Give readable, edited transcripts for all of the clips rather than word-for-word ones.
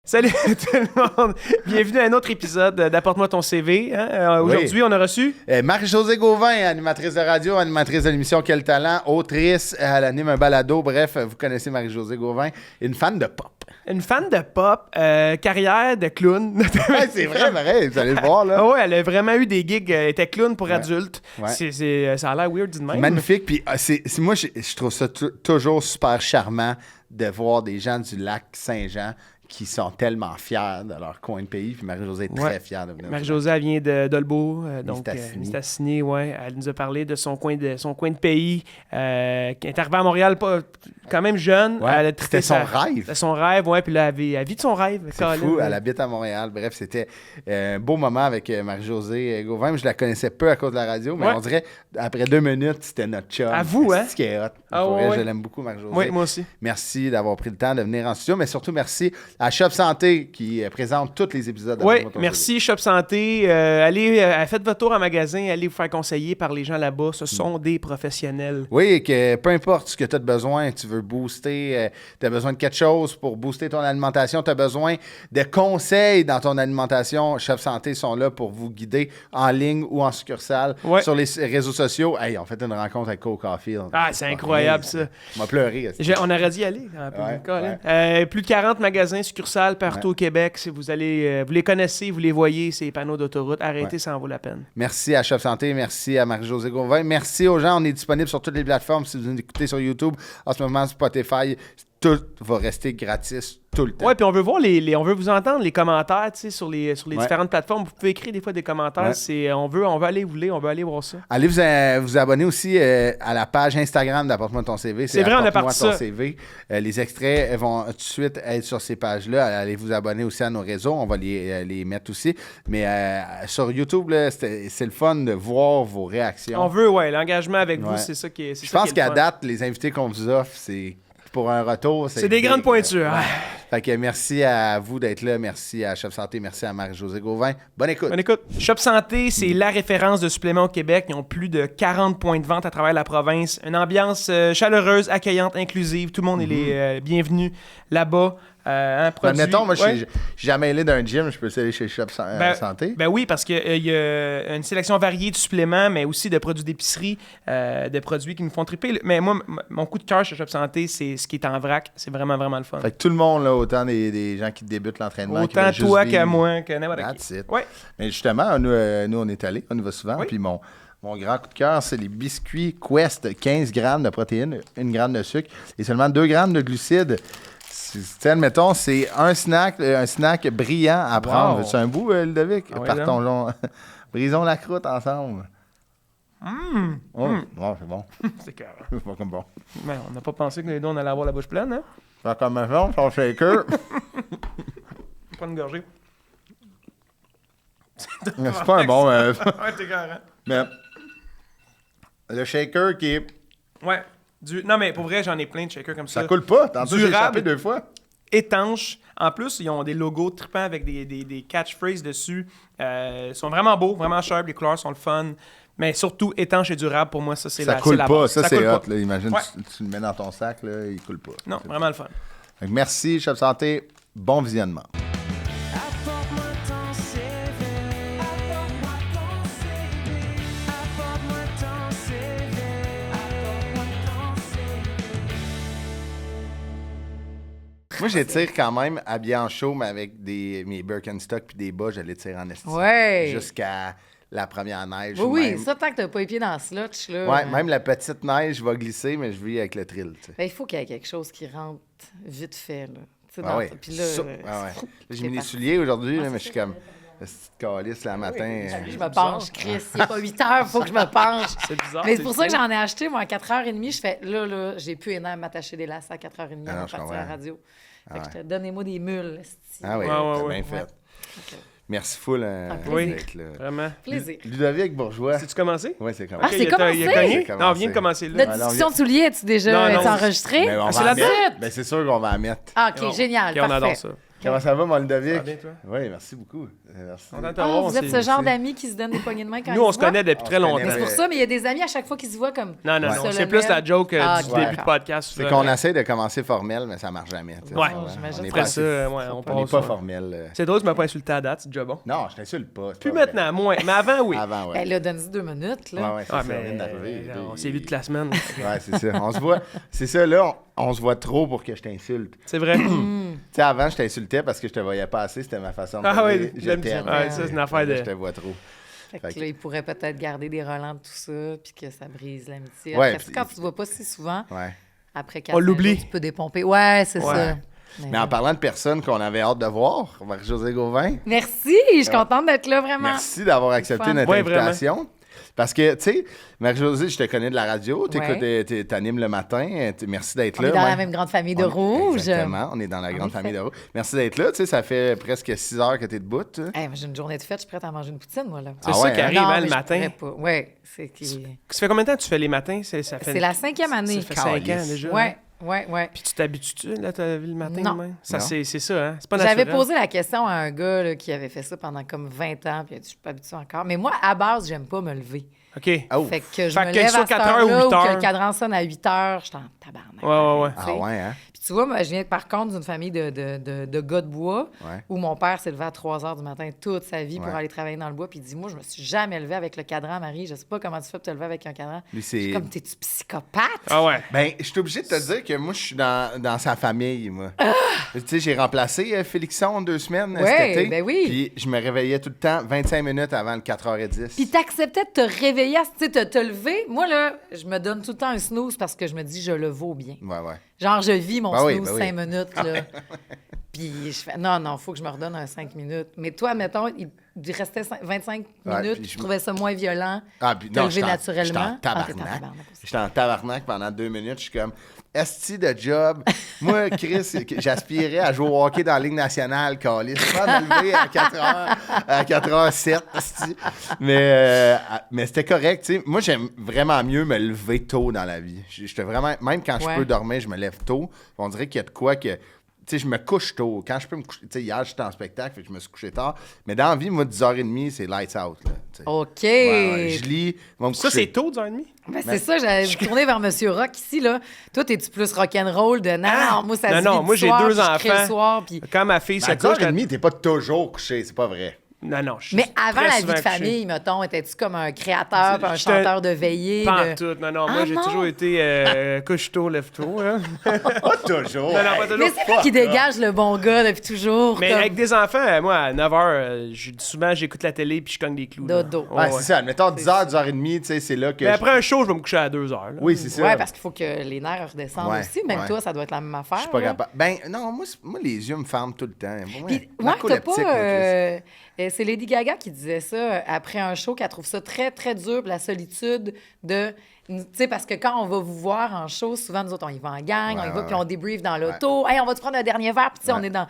Salut tout le monde! Bienvenue à un autre épisode d'Apporte-moi ton CV. Aujourd'hui, on a reçu... Marie-Josée Gauvin, animatrice de radio, animatrice de l'émission Quel talent, autrice, elle anime un balado, bref, vous connaissez Marie-Josée Gauvin, une fan de pop. Une fan de pop, carrière de clown. Ouais, c'est vrai, pareil, vous allez le voir, là. Ouais, elle a vraiment eu des gigs, elle était clown pour adultes. Ouais. Ça a l'air weird de même. Magnifique, puis moi, je trouve ça toujours super charmant de voir des gens du lac Saint-Jean qui sont tellement fiers de leur coin de pays. Puis Marie-Josée est très fière de venir. Marie-Josée, elle vient d'Olbeau, donc Mistassini, ouais. Elle nous a parlé de son coin de pays. Qui est arrivée à Montréal quand même jeune. Ouais, c'était son rêve. C'était son rêve, ouais. Puis là, elle vit de son rêve. C'est fou, elle habite à Montréal. Bref, c'était un beau moment avec Marie-Josée Gauvin. Je la connaissais peu à cause de la radio, mais on dirait, après 2 minutes, c'était notre chum. À vous, hein? C'est ce qui est hot. Je l'aime beaucoup, Marie-Josée. Oui, moi aussi. Merci d'avoir pris le temps de venir en studio, mais surtout merci à Shop Santé qui présente tous les épisodes. Oui, merci Shop Santé. Faites votre tour en magasin, allez vous faire conseiller par les gens là-bas. Ce sont des professionnels. Oui, que peu importe ce que tu as besoin, tu veux booster, tu as besoin de quelque chose pour booster ton alimentation, tu as besoin de conseils dans ton alimentation. Shop Santé sont là pour vous guider en ligne ou en succursale sur les réseaux sociaux. Hey, on fait une rencontre avec Cole Caulfield. Ah, c'est incroyable ça. On m'a pleuré. On aurait dû y aller. Plus de 40 magasins succursales partout au Québec. Si vous allez, vous les connaissez, vous les voyez, ces panneaux d'autoroute. Arrêtez, ça en vaut la peine. Merci à Shop Santé, merci à Marie-Josée Gauvin. Merci aux gens. On est disponible sur toutes les plateformes. Si vous nous écoutez sur YouTube, en ce moment, Spotify, tout va rester gratis tout le temps. Oui, puis on veut voir on veut vous entendre, les commentaires, tu sais, sur les différentes plateformes. Vous pouvez écrire des fois des commentaires. On veut aller vous lire, on veut aller voir ça. Allez vous abonner aussi à la page Instagram d'Apporte-moi ton CV. C'est vrai, on a parti ça. CV. Les extraits vont tout de suite être sur ces pages-là. Allez vous abonner aussi à nos réseaux. On va les mettre aussi. Mais sur YouTube, là, c'est le fun de voir vos réactions. On veut, l'engagement avec vous, c'est ça qui est. Je pense qu'à date, les invités qu'on vous offre, c'est pour un retour. C'est des grandes pointures. Ouais. Fait que merci à vous d'être là. Merci à Shop Santé. Merci à Marie-Josée Gauvin. Bonne écoute. Bonne écoute. Shop Santé, c'est la référence de suppléments au Québec. Ils ont plus de 40 points de vente à travers la province. Une ambiance chaleureuse, accueillante, inclusive. Tout le monde est bienvenu là-bas. Admettons, moi, je suis jamais allé d'un gym, je peux aller chez Shop Santé. Ben oui, parce qu'il y a une sélection variée de suppléments, mais aussi de produits d'épicerie, de produits qui nous font triper. Mais moi, mon coup de cœur chez Shop Santé, c'est ce qui est en vrac. C'est vraiment, vraiment le fun. Fait que tout le monde, là, autant des gens qui débutent l'entraînement, autant toi qu'à moi, que n'importe qui. Ouais. Mais justement, nous, on est allés, on y va souvent, puis mon grand coup de cœur, c'est les biscuits Quest, 15 grammes de protéines, 1 gramme de sucre et seulement 2 grammes de glucides. Admettons, c'est un snack brillant à prendre. Veux-tu un bout, Ludovic? Partons-le. Brisons la croûte ensemble. C'est bon. C'est carré. C'est pas comme bon. Mais on n'a pas pensé que les deux, on allait avoir la bouche pleine, hein? Faire comme un fond, ton shaker. Pas une gorgée. C'est pas un bon... Ouais, c'est carré. Mais le shaker qui est... Ouais. Non, mais pour vrai, j'en ai plein de shakers comme ça. Ça coule pas. Tantôt, j'ai échappé 2 fois. Étanche. En plus, ils ont des logos trippants avec des catchphrases dessus. Ils sont vraiment beaux, vraiment sharp. Les couleurs sont le fun. Mais surtout, étanche et durable, pour moi, ça, c'est la base. Ça coule pas. Ça, c'est hot. Là. Imagine, ouais. tu le mets dans ton sac, là, il coule pas. Non, vraiment le fun. Donc, merci, Shop Santé. Bon visionnement. Moi, j'étire quand même habillé en chaud, mais avec mes Birkenstock puis des bas, je l'étire en esti. Ouais. Jusqu'à la première neige. Oui, même... ça, tant que t'as pas les pieds dans le slotch, là. Ouais, même la petite neige va glisser, mais je vis avec le trill, tu sais. Ben, il faut qu'il y ait quelque chose qui rentre vite fait, là. Ah ouais. Puis là, j'ai mis des souliers aujourd'hui, mais je suis comme... Cette calice, là, matin. Je me penche, Chris. Il n'est pas 8 heures, il faut que je me penche. C'est bizarre. Mais c'est pour ça que j'en ai acheté, moi, à 4h30. Je fais, là, j'ai plus énorme à m'attacher des lacets à 4h30 avant de partir à la radio. Fait que donnez-moi des mules. Ah oui, t'as bien fait. Okay. Merci full d'être là. Vraiment. Plaisir. Ludovic Bourgeois. C'est-tu commencé? Oui, c'est commencé. Ah, c'est commencé? Non, on vient de commencer là. Notre discussion de souliers, as-tu déjà enregistré? C'est la suite? Ben, c'est sûr qu'on va la mettre. Ah, OK, génial, on adore ça. Comment ça va, mon Ludovic? Ça va bien, toi? Oui, merci beaucoup. Merci. Vous êtes ce genre d'amis qui se donnent des poignées de main quand ils se Nous, on voient? se connaît depuis très longtemps. Mais c'est pour ça, mais il y a des amis à chaque fois qu'ils se voient comme... Non, se c'est le plus mettent. la joke du ok, début de d'accord. podcast. C'est qu'on essaie de commencer formel, mais ça marche jamais. tu sais. Ouais. On J'imagine n'est après pas, ça, on on passe, n'est pas ouais. formel. C'est drôle, tu m'as pas insulté à date, c'est déjà bon. Non, je t'insulte pas. c'est Plus pas vrai. maintenant, moins. Mais avant, oui. Avant, ouais. Ben là, donne-y 2 minutes, là. Ouais, c'est Ah, ça, mais on vient d'arriver. on s'est vu toute la semaine. Ouais, c'est ça. On se voit. C'est ça, là, on se voit trop pour que je t'insulte. C'est vrai. Tu sais, avant, je t'insultais parce que je te voyais pas assez. C'était ma façon de Ah te oui, dire, je j'aime t'aime. ça. Ouais, ça, c'est une affaire de... Je te vois trop. Fait que là, il pourrait peut-être garder des relents de tout ça, puis que ça brise l'amitié. Ouais, Après, puis- quand tu te vois pas si souvent, Ouais. après 4 On l'oublie. tu peux dépomper. Ouais, c'est Ouais. ça. Mais en parlant de personnes qu'on avait hâte de voir, Marie-Josée Gauvin, Merci, je suis contente d'être là, vraiment. merci d'avoir accepté Fun. notre Ouais, invitation. Parce que, tu sais, Marie-Josée, je te connais de la radio, Ouais. t'animes le matin, merci d'être On là. est dans la Ouais. même grande famille de rouge. Exactement, on est dans la grande effet. famille de rouge. Merci d'être là, tu sais, ça fait presque 6 heures que t'es debout. tu sais. Hey, moi, j'ai une journée de fête, je suis prête à manger une poutine, moi, là. C'est Ah ça ouais, qui hein? arrive, Non, hein, mais le je matin. pourrais pas. Ouais, c'est qui... Ça fait combien de temps que tu fais les matins? Ça fait C'est la 5e année. Ça fait 5 ans Calisse. déjà. hein? Ouais. Puis tu t'habitues, là, t'as vu le matin Non. demain? Ça, Non. c'est ça, hein? C'est pas naturel. J'avais posé la question à un gars là, qui avait fait ça pendant comme 20 ans, puis il a dit, je suis pas habituée encore. Mais moi, à base, j'aime pas me lever. OK. Oh. Fait que je Fait me que lève soit à cette 4 heures ou heure-là 8 ou que heures. le cadran sonne à 8 heures, je suis en tabarnak. Ouais. tu sais. Ah ouais, hein? Puis tu vois, moi, je viens par contre d'une famille de gars de bois Ouais. où mon père s'est levé à 3 heures du matin toute sa vie pour Ouais. aller travailler dans le bois. Puis il dit, moi, je me suis jamais levé avec le cadran, Marie. Je sais pas comment tu fais pour te lever avec un cadran. Lui, Je suis c'est... comme, t'es-tu psychopathe? Ah ouais. Ben, je suis obligé de te dire que moi, je suis dans sa famille, moi. Tu sais, j'ai remplacé Félixon 2 semaines Ouais, cet été. ben oui. Puis je me réveillais tout le temps 25 minutes avant le 4h10. Puis t'acceptais de te réveiller, tu sais, te lever. Moi, là, je me donne tout le temps un snooze parce que je me dis, je le vaux bien. Ouais. Genre, je vis mon Ben oui, snooze ben oui. 5 minutes, là. Puis je fais, non, faut que je me redonne un 5 minutes. Mais toi, mettons, il restait 25 Ouais, minutes, puis tu je- trouvais ça moins violent. Ah, puis te non, lever j'étais en naturellement. Ah, t'es en tabarnak. tabarnak aussi. J'étais en tabarnak pendant 2 minutes. Je suis comme, esti de job. Moi, Chris, j'aspirais à jouer au hockey dans la Ligue nationale, Calis. Je pas me lever à 4h07, esti. Mais c'était correct, tu sais. Moi, j'aime vraiment mieux me lever tôt dans la vie. J'étais vraiment... Même quand je Ouais. peux dormir, je me lève tôt. On dirait qu'il y a de quoi que... Tu sais, je me couche tôt. Quand je peux me coucher... Tu sais, hier, j'étais en spectacle, fait que je me suis couché tard. Mais dans la vie, moi, 10h30, c'est lights out, là. tu sais. OK. Ouais, je lis, va me Ça, coucher. c'est tôt, 10h30? Ben, c'est ça, j'allais me tourner vers Monsieur Rock ici, là. Toi, t'es-tu plus rock'n'roll de non, moi, ça se Non, vit moi, du j'ai soir, 2 puis je crée le enfants. soir, puis... Quand ma fille À se couche... 10h30, t'es pas toujours couché, c'est pas vrai. Non, je suis Mais avant très la vie souvent de couché. famille, mettons, étais-tu comme un créateur puis un J'étais- chanteur de veillée? Pas en de- tout. Non, moi, Ah, j'ai non? toujours été couche-tôt, lève-tôt. Hein. Pas toujours. Non, pas toujours. Mais c'est lui qui dégage le bon gars depuis toujours. Mais comme avec des enfants, moi, à 9h, souvent, j'écoute la télé puis je cogne des clous. là. Dodo. Ouais, c'est ça. Admettons 10h, 10h30, tu sais, c'est là que. Mais après un show, je vais me coucher à 2h. Oui, c'est ça. Ouais, parce qu'il faut que les nerfs redescendent Ouais, aussi. Même ouais. toi, ça doit être la même affaire. Je suis pas là. capable. Ben, non, moi, les yeux me ferment tout le temps. Moi, Puis, ouais, t'as narcoleptique, pas. moi, Chris. C'est Lady Gaga qui disait ça après un show, qu'elle trouve ça très, très dur, la solitude de. Tu sais, parce que quand on va vous voir en show, souvent, nous autres, on y va en gang, on y va, ouais, puis on débrief dans l'auto. Hey, on va te prendre un dernier verre, puis tu sais, on est dans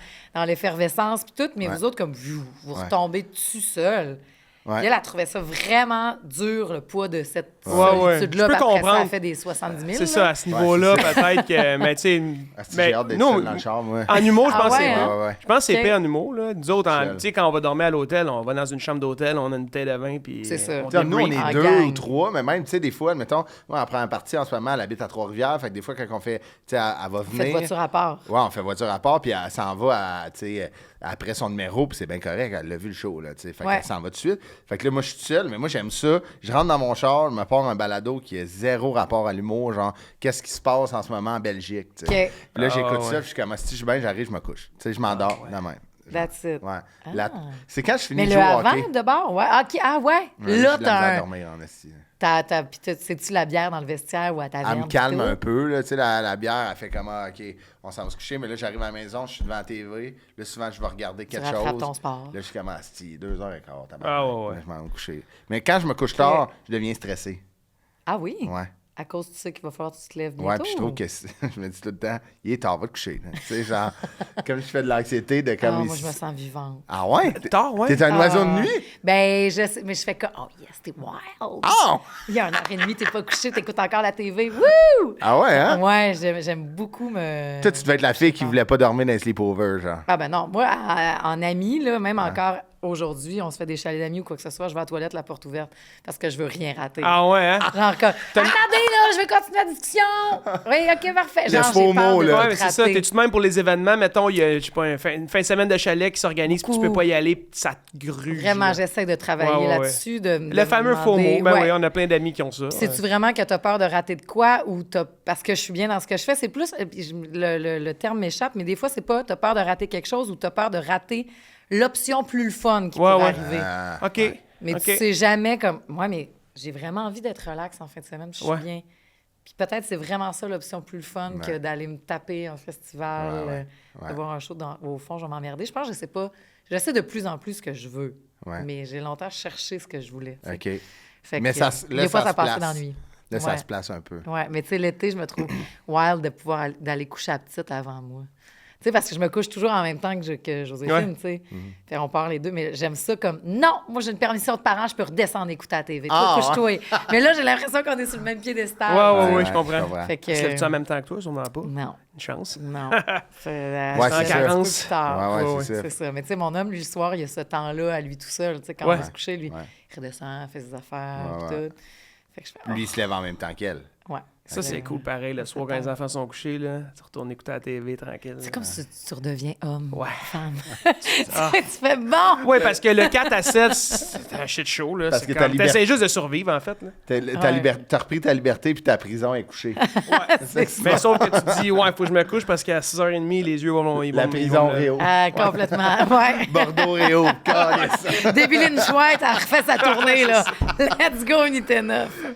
l'effervescence, puis tout. Mais Ouais. vous autres, comme vous retombez dessus seul. Ouais. Puis elle trouvait ça vraiment dur, le poids de cette Ouais. solitude-là. Je peux Puis après ça, comprendre. elle fait des 70 000. C'est ça, à ce niveau-là, peut-être que. Mais tu sais. Ah, si, mais j'ai hâte d'être nous, seul dans le char, moi. en humour, je Ah pense que ouais, c'est. hein? Ouais. Je pense que c'est Ok. pire en humour. Là. Nous autres, Seul. tu sais, quand on va dormir à l'hôtel, on va dans une chambre d'hôtel, on a une bouteille de vin, puis. C'est ça. on Tu sais, nous, on débrief. en est 2 gang. ou 3, mais même, tu sais, des fois, admettons, moi, on prend un parti en ce moment, elle habite à Trois-Rivières, fait que des fois, quand on fait, tu sais, elle va Faites venir. voiture à part. Ouais, on fait voiture à part, puis elle s'en va, tu sais, après son numéro, puis c'est bien correct, elle l'a vu le show, là, tu sais. Fait Ouais. qu'elle s'en va tout de suite. Fait que là, moi, je suis tout seul, mais moi, j'aime ça. Je rentre dans mon char, je me pars un balado qui a zéro rapport à l'humour, genre, qu'est-ce qui se passe en ce moment en Belgique, tu sais. OK. Puis là, j'écoute Ah, ouais. ça, puis je suis comme, si je suis bien, j'arrive, je me couche. Tu sais, je m'endors, de même. That's it. Ouais. Ah. C'est quand je finis Mais de le jouer au avant hockey. de bord, ouais. OK, ah ouais. Ouais, j'ai Là, de la misère à t'as un... dormir, en esti. Puis c'est-tu la bière dans le vestiaire ou à taverne? Elle me calme pis tout? un peu, là, tu sais, la bière, elle fait comme, ah, OK, on s'en va se coucher, mais là, j'arrive à la maison, je suis devant la TV, là, souvent, je vais regarder quelque rattrapes chose. ton sport. Là, je suis comme, ah, c'est 2h15, Ah, ouais. je m'en vais me coucher. Mais quand je me couche tard, je deviens stressé. Ah oui? Ouais. à cause de ça qu'il va falloir que tu te lèves bientôt. Ouais, puis je trouve que je me dis tout le temps, il est tard, va te coucher. Tu sais, genre, comme je fais de l'anxiété de comme. Moi, je me sens vivante. Ah ouais? Tard, ouais. T'es un oiseau de nuit? Ben, je sais, mais je fais comme, oh yes, t'es wild. Ah! Il y a 1h30, t'es pas couché, t'écoutes encore la TV. Wouh! Ah ouais, hein? Ouais, j'aime beaucoup me. Toi, tu devais être la fille qui voulait pas dormir dans les sleepovers, genre. Ah ben non, moi, en ami, là, même encore aujourd'hui, on se fait des chalets d'amis ou quoi que ce soit, je vais à la toilette, la porte ouverte, parce que je veux rien rater. Ah ouais, hein? Genre comme, attendez, là, je vais continuer la discussion. Oui, OK, parfait. Genre, faux j'ai peur mot, de là. Ouais, tout mais c'est ça. rater. T'es-tu de même pour les événements? Mettons, il y a, je sais pas, une fin de semaine de chalet qui s'organise, puis tu peux Beaucoup. pas y aller, puis ça te gruge. Vraiment, là. j'essaie de travailler Ouais, ouais, là-dessus. Le fameux faux mot. Ben oui, on a plein d'amis qui ont ça. C'est-tu vraiment que tu as peur de rater de quoi ou parce que je suis bien dans ce que je fais? C'est plus, le terme m'échappe, mais des fois, c'est pas tu as peur de rater quelque chose ou tu as peur de rater l'option plus le fun qui pourrait arriver. OK. Mais OK. tu sais jamais comme. Moi, mais j'ai vraiment envie d'être relax en fin de semaine, puis je suis bien. Puis peut-être c'est vraiment ça l'option plus le fun que d'aller me taper un festival, de voir un show. Au fond, je vais m'emmerder. Je pense que je sais pas. Je sais de plus en plus ce que je veux. Mais j'ai longtemps cherché ce que je voulais. OK. Fait Mais que, ça, là, des fois, ça ça se passe place. d'ennui. Là, ça se place un peu. Oui, mais tu sais, l'été, je me trouve wild de pouvoir d'aller coucher à petite avant moi. Tu sais, parce que je me couche toujours en même temps que Joséphine, tu sais. Fait on part les deux, mais j'aime ça comme, non, moi, j'ai une permission de parent, je peux redescendre écouter la TV. Toi, couche-toi. Mais là, j'ai l'impression qu'on est sur le même piédestal. Ouais, je comprends. Fait que... Se lèves-tu en même temps que toi, sûrement pas? Non. Une chance. Non. C'est c'est ça. un peu plus tard. C'est ça. C'est ça. Mais tu sais, mon homme, lui, le soir, il a ce temps-là à lui tout seul. Tu sais, quand on va se coucher, lui, il redescend, fait ses affaires, tout. Fait que je fais, Lui, il se lève en même temps qu'elle. Ouais. Ça, c'est cool, pareil. Le soir, quand les enfants sont couchés, là, tu retournes écouter la TV tranquille. C'est comme si tu redeviens homme, femme. Ah. Tu fais bon! Oui, parce que le 4 à 7, c'est un shit show. Là. Parce que t'essaies juste de survivre, en fait. Là. T'as repris ta liberté, puis ta prison est couchée. Mais sauf que tu te dis, ouais, il faut que je me couche parce qu'à 6h30, les yeux vont. La prison Réo. Complètement, ouais. Bordeaux Réo. Débiline Chouette, elle refait sa tournée, là. Let's go, unité 9.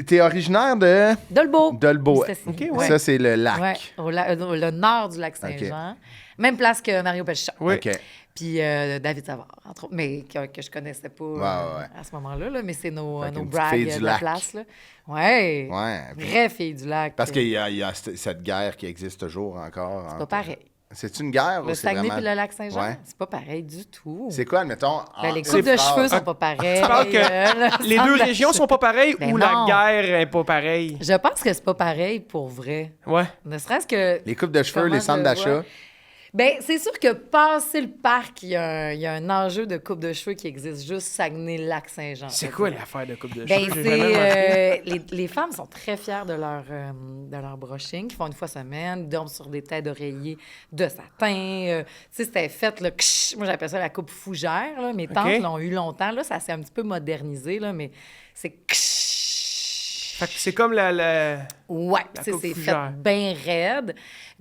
T'es originaire de... Dolbeau. Dolbeau. Okay, Ça, c'est le lac. Ouais, le nord du lac Saint-Jean. Même place que Mario Pelchat. Oui. OK. Puis David Savard, entre autres, mais que je connaissais pas à ce moment-là. Là, mais c'est nos brags de la place. Là. Ouais. Vraie fille du lac. Parce qu'il y a cette guerre qui existe toujours encore. C'est pas pareil. C'est une guerre Le ou c'est Saguenay vraiment... puis le lac Saint-Jean, Ouais. c'est pas pareil du tout. C'est quoi, admettons... Les coupes de cheveux sont pas pareilles. Tu parles que les deux régions sont pas pareilles ou la non. guerre est pas pareille? Je pense que c'est pas pareil pour vrai. Ouais. Ne serait-ce que... Les coupes de cheveux, les centres d'achat. Bien, c'est sûr que passer le parc, il y a un enjeu de coupe de cheveux qui existe juste Saguenay-Lac-Saint-Jean. C'est quoi l'affaire de coupe de Ben, cheveux? J'ai jamais remarqué. les femmes sont très fières de leur brushing, qu'ils font une fois semaine, ils dorment sur des têtes d'oreiller de satin. Tu sais, c'était fait, là, moi j'appelle ça la coupe fougère. Là. Mes tantes l'ont eu longtemps. Là, ça s'est un petit peu modernisé, là, mais c'est... Fait que c'est comme la Ouais, la c'est coupe fait fougère. bien raide.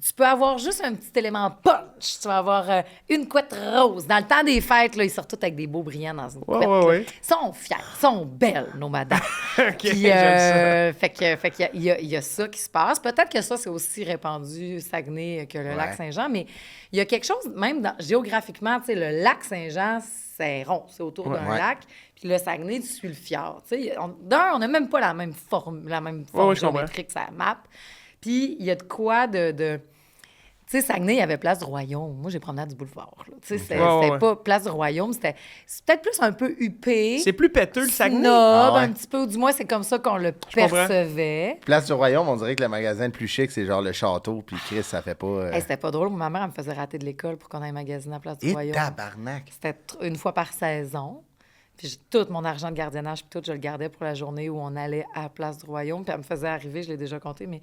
Tu peux avoir juste un petit élément punch. Tu vas avoir une couette rose. Dans le temps des fêtes, là, ils sortent tous avec des beaux brillants dans une couette. ouais. Ils sont fiers, ils sont belles, nos madames. Puis, j'aime ça. Fait qu'il y a ça qui se passe. Peut-être que ça, c'est aussi répandu Saguenay que le lac Saint-Jean, mais il y a quelque chose, même géographiquement, tu sais, le lac Saint-Jean, c'est rond, c'est autour d'un lac. Puis le Saguenay, tu suis le fjord. Tu sais, on n'a même pas la même forme géométrique que ça map. Puis il y a de quoi de tu sais, Saguenay, il y avait Place du Royaume. Moi, j'ai promené du boulevard. Tu sais, c'était pas Place du Royaume. C'est peut-être plus un peu huppé. C'est plus péteux, le Saguenay? Snob, un petit peu. Ou du moins, c'est comme ça qu'on le percevait. Place du Royaume, on dirait que le magasin le plus chic, c'est genre le château. Puis Chris, ça fait pas... C'était pas drôle. Ma mère, elle me faisait rater de l'école pour qu'on aille magasiner à Place du Royaume. Et tabarnak! C'était une fois par saison. Puis tout mon argent de gardiennage, puis tout, je le gardais pour la journée où on allait à Place du Royaume. Puis elle me faisait arriver, je l'ai déjà compté, mais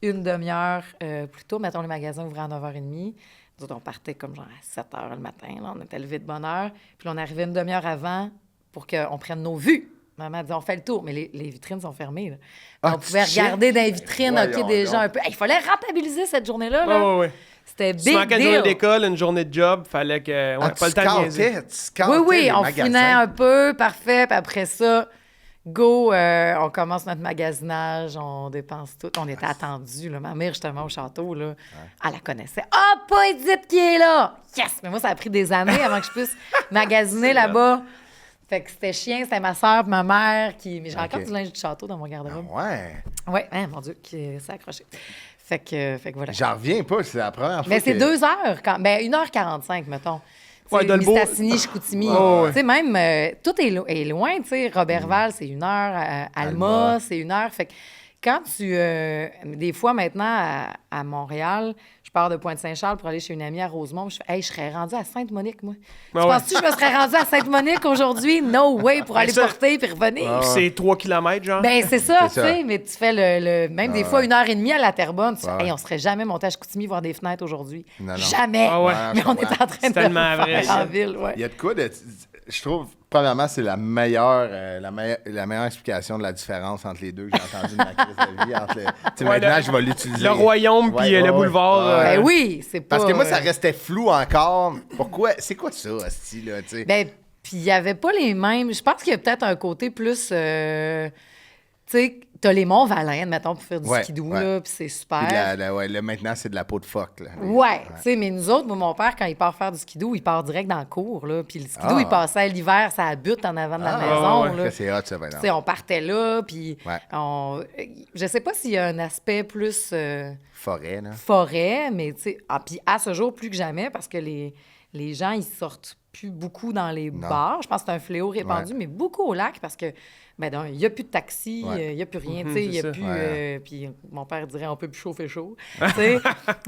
une demi-heure plus tôt. Mettons, les magasins ouvraient à 9h30. Nous autres, on partait comme genre à 7h le matin. Là, on était levés de bonne heure. Puis là, on arrivait une demi-heure avant pour qu'on prenne nos vues. Maman disait, on fait le tour, mais les vitrines sont fermées. Là. On pouvait regarder dans les vitrines, déjà un peu. Il fallait rentabiliser cette journée-là. Là. Ouais. C'était big deal. Tu manquais une deal. journée d'école, une journée de job, fallait que... pas le temps de niaiser. Oui, on finait un peu, parfait. Puis après ça, go, on commence notre magasinage, on dépense tout. On était attendus, là. Ma mère, justement, au château, là, elle la connaissait. Ah, pas Edith qui est là! Yes! Mais moi, ça a pris des années avant que je puisse magasiner là-bas. Fait que c'était chien, c'était ma soeur, ma mère qui. Mais j'ai encore du linge du château dans mon garde-robe. Ouais. Ouais, hein, mon Dieu, qui s'est accroché. Fait que voilà. J'en reviens pas, c'est la première fois. Mais c'est 2 heures, quand... ben 1h45, mettons. Ouais, Dolbeau. Mistassini, Chicoutimi. Tu sais, même, tout est loin, tu sais. Robertval, c'est 1 heure. Alma, c'est 1 heure. Fait que quand tu... des fois, maintenant, à Montréal, je pars de Pointe-Saint-Charles pour aller chez une amie à Rosemont. Je fais, hey, je serais rendue à Sainte-Monique, moi. Tu penses-tu que je me serais rendue à Sainte-Monique aujourd'hui? No way, pour aller porter puis revenir. C'est 3 km, genre. Ben, c'est ça, tu sais. Mais tu fais même des fois 1h30 à la Terrebonne. Tu fais, hey, on serait jamais monté à Chicoutimi voir des fenêtres aujourd'hui. Jamais. Mais on est en train de tellement vrai, en ville, ouais. Il y a de quoi de... Je trouve, premièrement, c'est la meilleure explication de la différence entre les deux que j'ai entendue de ma crise de vie. Maintenant, je vais l'utiliser. Le royaume puis le boulevard. Ben oui, c'est pas... Parce que moi, ça restait flou encore. Pourquoi? C'est quoi ça, hostie, là, tu sais? Ben, puis il n'y avait pas les mêmes... Je pense qu'il y a peut-être un côté plus... tu sais, t'as les Monts-Valin, mettons, pour faire du skidoo, là, puis c'est super. Puis là, maintenant, c'est de la peau de phoque, là. Ouais, tu sais, mais nous autres, moi, mon père, quand il part faire du skidoo, il part direct dans le cours, là. Puis le skidoo, il passait l'hiver, ça butte en avant de la maison, là. C'est hot, ça, ben non. Tu sais, on partait là, puis je sais pas s'il y a un aspect plus... Forêt, là. Forêt, mais tu sais... puis à ce jour, plus que jamais, parce que les gens, ils sortent plus beaucoup dans les bars. Je pense que c'est un fléau répandu, mais beaucoup au lac, parce que... Ben il n'y a plus de taxi, il n'y a plus rien, tu sais, il n'y a plus... puis mon père dirait, on peut plus chauffer chaud, tu sais.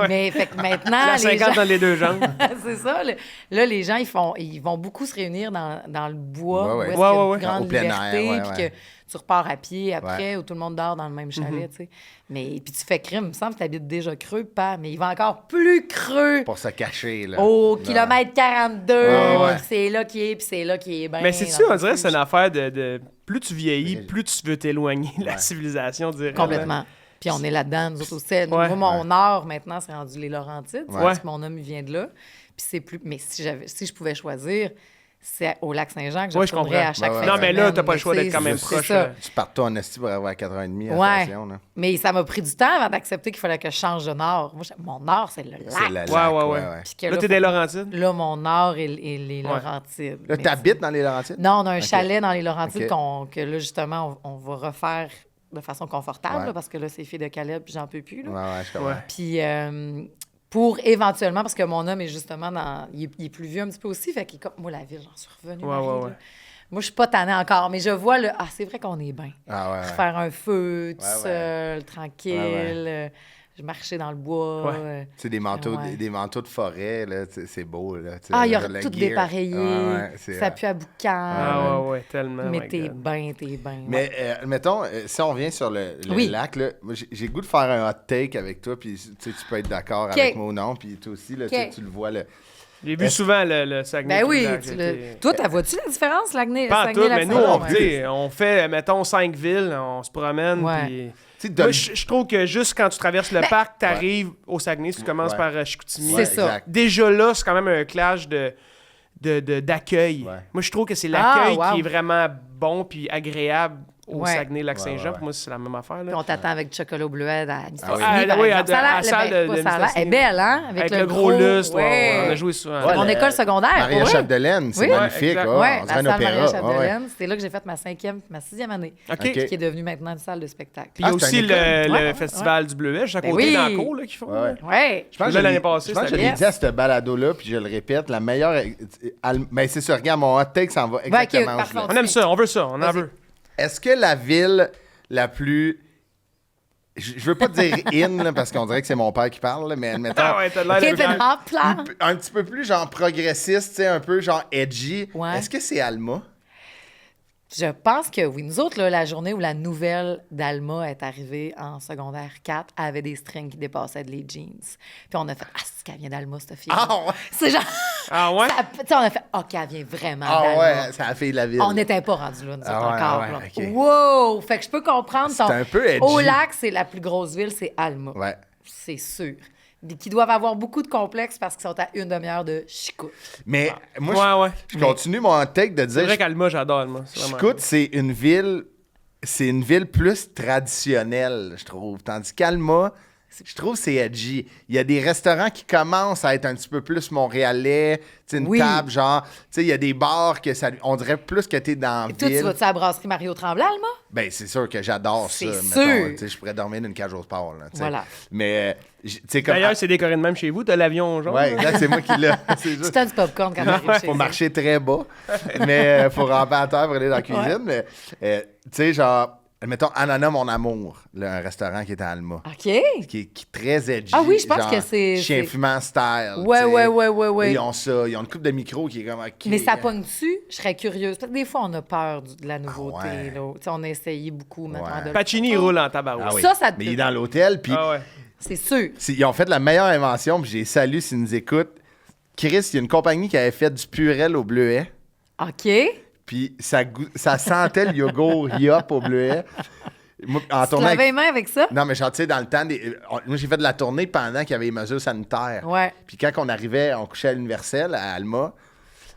Mais fait que maintenant... La 50 gens... dans les deux jambes. C'est ça. Là, les gens, ils vont beaucoup se réunir dans le bois, où est-ce qu'il y a une grande au plein liberté, air, puis que tu repars à pied après, où tout le monde dort dans le même chalet, tu sais. Mais puis tu fais crime, il me semble que tu habites déjà creux, pas, mais il va encore plus creux. Pour se cacher, là. Au kilomètre 42, puis c'est là qu'il est, puis c'est là qu'il est bien. Mais c'est sûr, on dirait que c'est une affaire de plus tu vieillis, plus tu veux t'éloigner de la civilisation, dirais. Complètement. Puis on est là-dedans, nous autres aussi. Moi, mon nord, maintenant, c'est rendu les Laurentides, parce que mon homme, il vient de là. Puis c'est plus... Mais si je pouvais choisir... C'est au Lac-Saint-Jean que je retournerais à chaque fin de Non, mais semaine. là, t'as pas le choix d'être quand même proche. Tu pars toi en esti pour avoir 4h30 à la station, là. Mais ça m'a pris du temps avant d'accepter qu'il fallait que je change de nord. Moi, mon nord, c'est le lac. C'est le lac, Là, t'es des Laurentides? Là, mon nord et les Laurentides. Là, t'habites dans les Laurentides? Non, on a un chalet dans les Laurentides que là, justement, on va refaire de façon confortable, là, parce que là, c'est fille de Caleb, puis j'en peux plus. Là. Je comprends. Puis... pour éventuellement, parce que mon homme est justement il est plus vieux un petit peu aussi, fait qu'il comme moi, la ville, j'en suis revenue. Moi, je suis pas tannée encore, mais je vois c'est vrai qu'on est bien. Faire un feu, tout seul, tranquille. Je marchais dans le bois. Tu sais, des manteaux de forêt, là, c'est beau, là. Il y a tout dépareillé. Ça pue à boucan. Tellement. Mais t'es bien. Mais, mettons, si on revient sur le lac, là, moi, j'ai le goût de faire un hot take avec toi, puis tu peux être d'accord avec moi ou non, puis toi aussi, là, tu le vois, là. J'ai vu souvent le Saguenay. Ben oui. Toi, vois-tu la différence, Saguenay? Pas tout, mais nous, on fait, mettons, 5 villes, on se promène, puis... Moi, je trouve que juste quand tu traverses le parc, tu arrives au Saguenay, tu commences par Chicoutimi. C'est ça. Déjà là, c'est quand même un clash d'accueil. Moi, je trouve que c'est l'accueil qui est vraiment bon puis agréable au Saguenay-Lac-Saint-Jean. Pour moi, c'est la même affaire. Là. Puis on t'attend avec du chocolat au bleuet à la salle de elle est belle, hein? Avec le gros lustre. On a joué souvent. Mon école secondaire. Maria-Chapdelaine, c'est magnifique. On dirait la un salle opéra. Maria-Chapdelaine. C'est là que j'ai fait ma 6e année. Qui est devenue maintenant une salle de spectacle. Puis il y a aussi le festival du Bleuet, juste à côté dans la cour qu'ils font. Oui. Je pense que l'année passée, je l'ai dit à cette balado-là, puis je le répète, la meilleure... Mais c'est sûr, regarde, mon hot take s'en va exactement où je On aime ça, on veut ça, on en veut. Est-ce que la ville la plus... Je veux pas dire in, là, parce qu'on dirait que c'est mon père qui parle, là, mais admettons... un petit peu plus genre progressiste, un peu genre edgy. Est-ce que c'est Alma? Je pense que oui. Nous autres, là, la journée où la nouvelle d'Alma est arrivée en secondaire 4, elle avait des strings qui dépassaient de les jeans. Puis on a fait « Ah, c'est qu'elle vient d'Alma, cette fille. » C'est genre... Ah ouais? On a fait « OK, elle vient vraiment d'Alma. » Ouais, c'est la fille de la ville. On n'était pas rendus là, nous autres, encore. Okay. Wow! Fait que je peux comprendre ton... C'est un peu edgy. Au lac, c'est la plus grosse ville, c'est Alma. Ouais. C'est sûr. Qui doivent avoir beaucoup de complexes parce qu'ils sont à une demi-heure de Chicout. Mais moi, je continue mon take de dire... C'est vrai qu'Alma, j'adore Alma. Chicout, c'est une ville plus traditionnelle, je trouve. Tandis qu'Alma, Je trouve que c'est edgy. Il y a des restaurants qui commencent à être un petit peu plus montréalais. Tu sais, une table, genre... Tu sais, il y a des bars que ça... On dirait plus que t'es dans la Toi, ville. tu vas-tu à la brasserie Mario Tremblay, Alma? Ben, c'est sûr que j'adore ça. C'est mettons. sûr. Tu sais, je pourrais dormir dans une cage au sport, là, tu sais. Voilà. Mais, tu sais, comme... D'ailleurs, c'est décoré de même chez vous. T'as l'avion jaune. Ouais, là, c'est moi qui l'ai. C'est Tu juste... t'as du popcorn quand t'arrives chez Faut marcher très bas. Mais faut ramper à terre pour aller dans la cuisine. Mais, tu sais, genre... Mettons, Ananas, mon amour, là, un restaurant qui est à Alma. OK. Qui est très edgy. Ah oui, je pense genre que c'est... Chien fumant style. Ouais, tu sais. ouais. Ils ont ça. Ils ont une coupe de micro qui est comme... OK. Mais ça pogne-tu? Je serais curieuse. Parce que des fois, on a peur de la nouveauté. ouais. Là. Tu sais, on a essayé beaucoup maintenant Ouais. de le Pacini faire. roule en tabarouette. Ah oui. Ça te- Mais il est dans l'hôtel, puis Ah ouais. C'est sûr. ils ont fait la meilleure invention, puis j'ai salué s'ils nous écoutent. Chris, il y a une compagnie qui avait fait du purel au bleuet, OK. puis ça sentait le yogourt Yop au bleuet. Moi, en Tu te tournant lavais les mains avec ça? Non, mais genre, tu sais, dans le temps, moi, j'ai fait de la tournée pendant qu'il y avait les mesures sanitaires. Ouais. Puis quand on arrivait, on couchait à l'Universel, à Alma,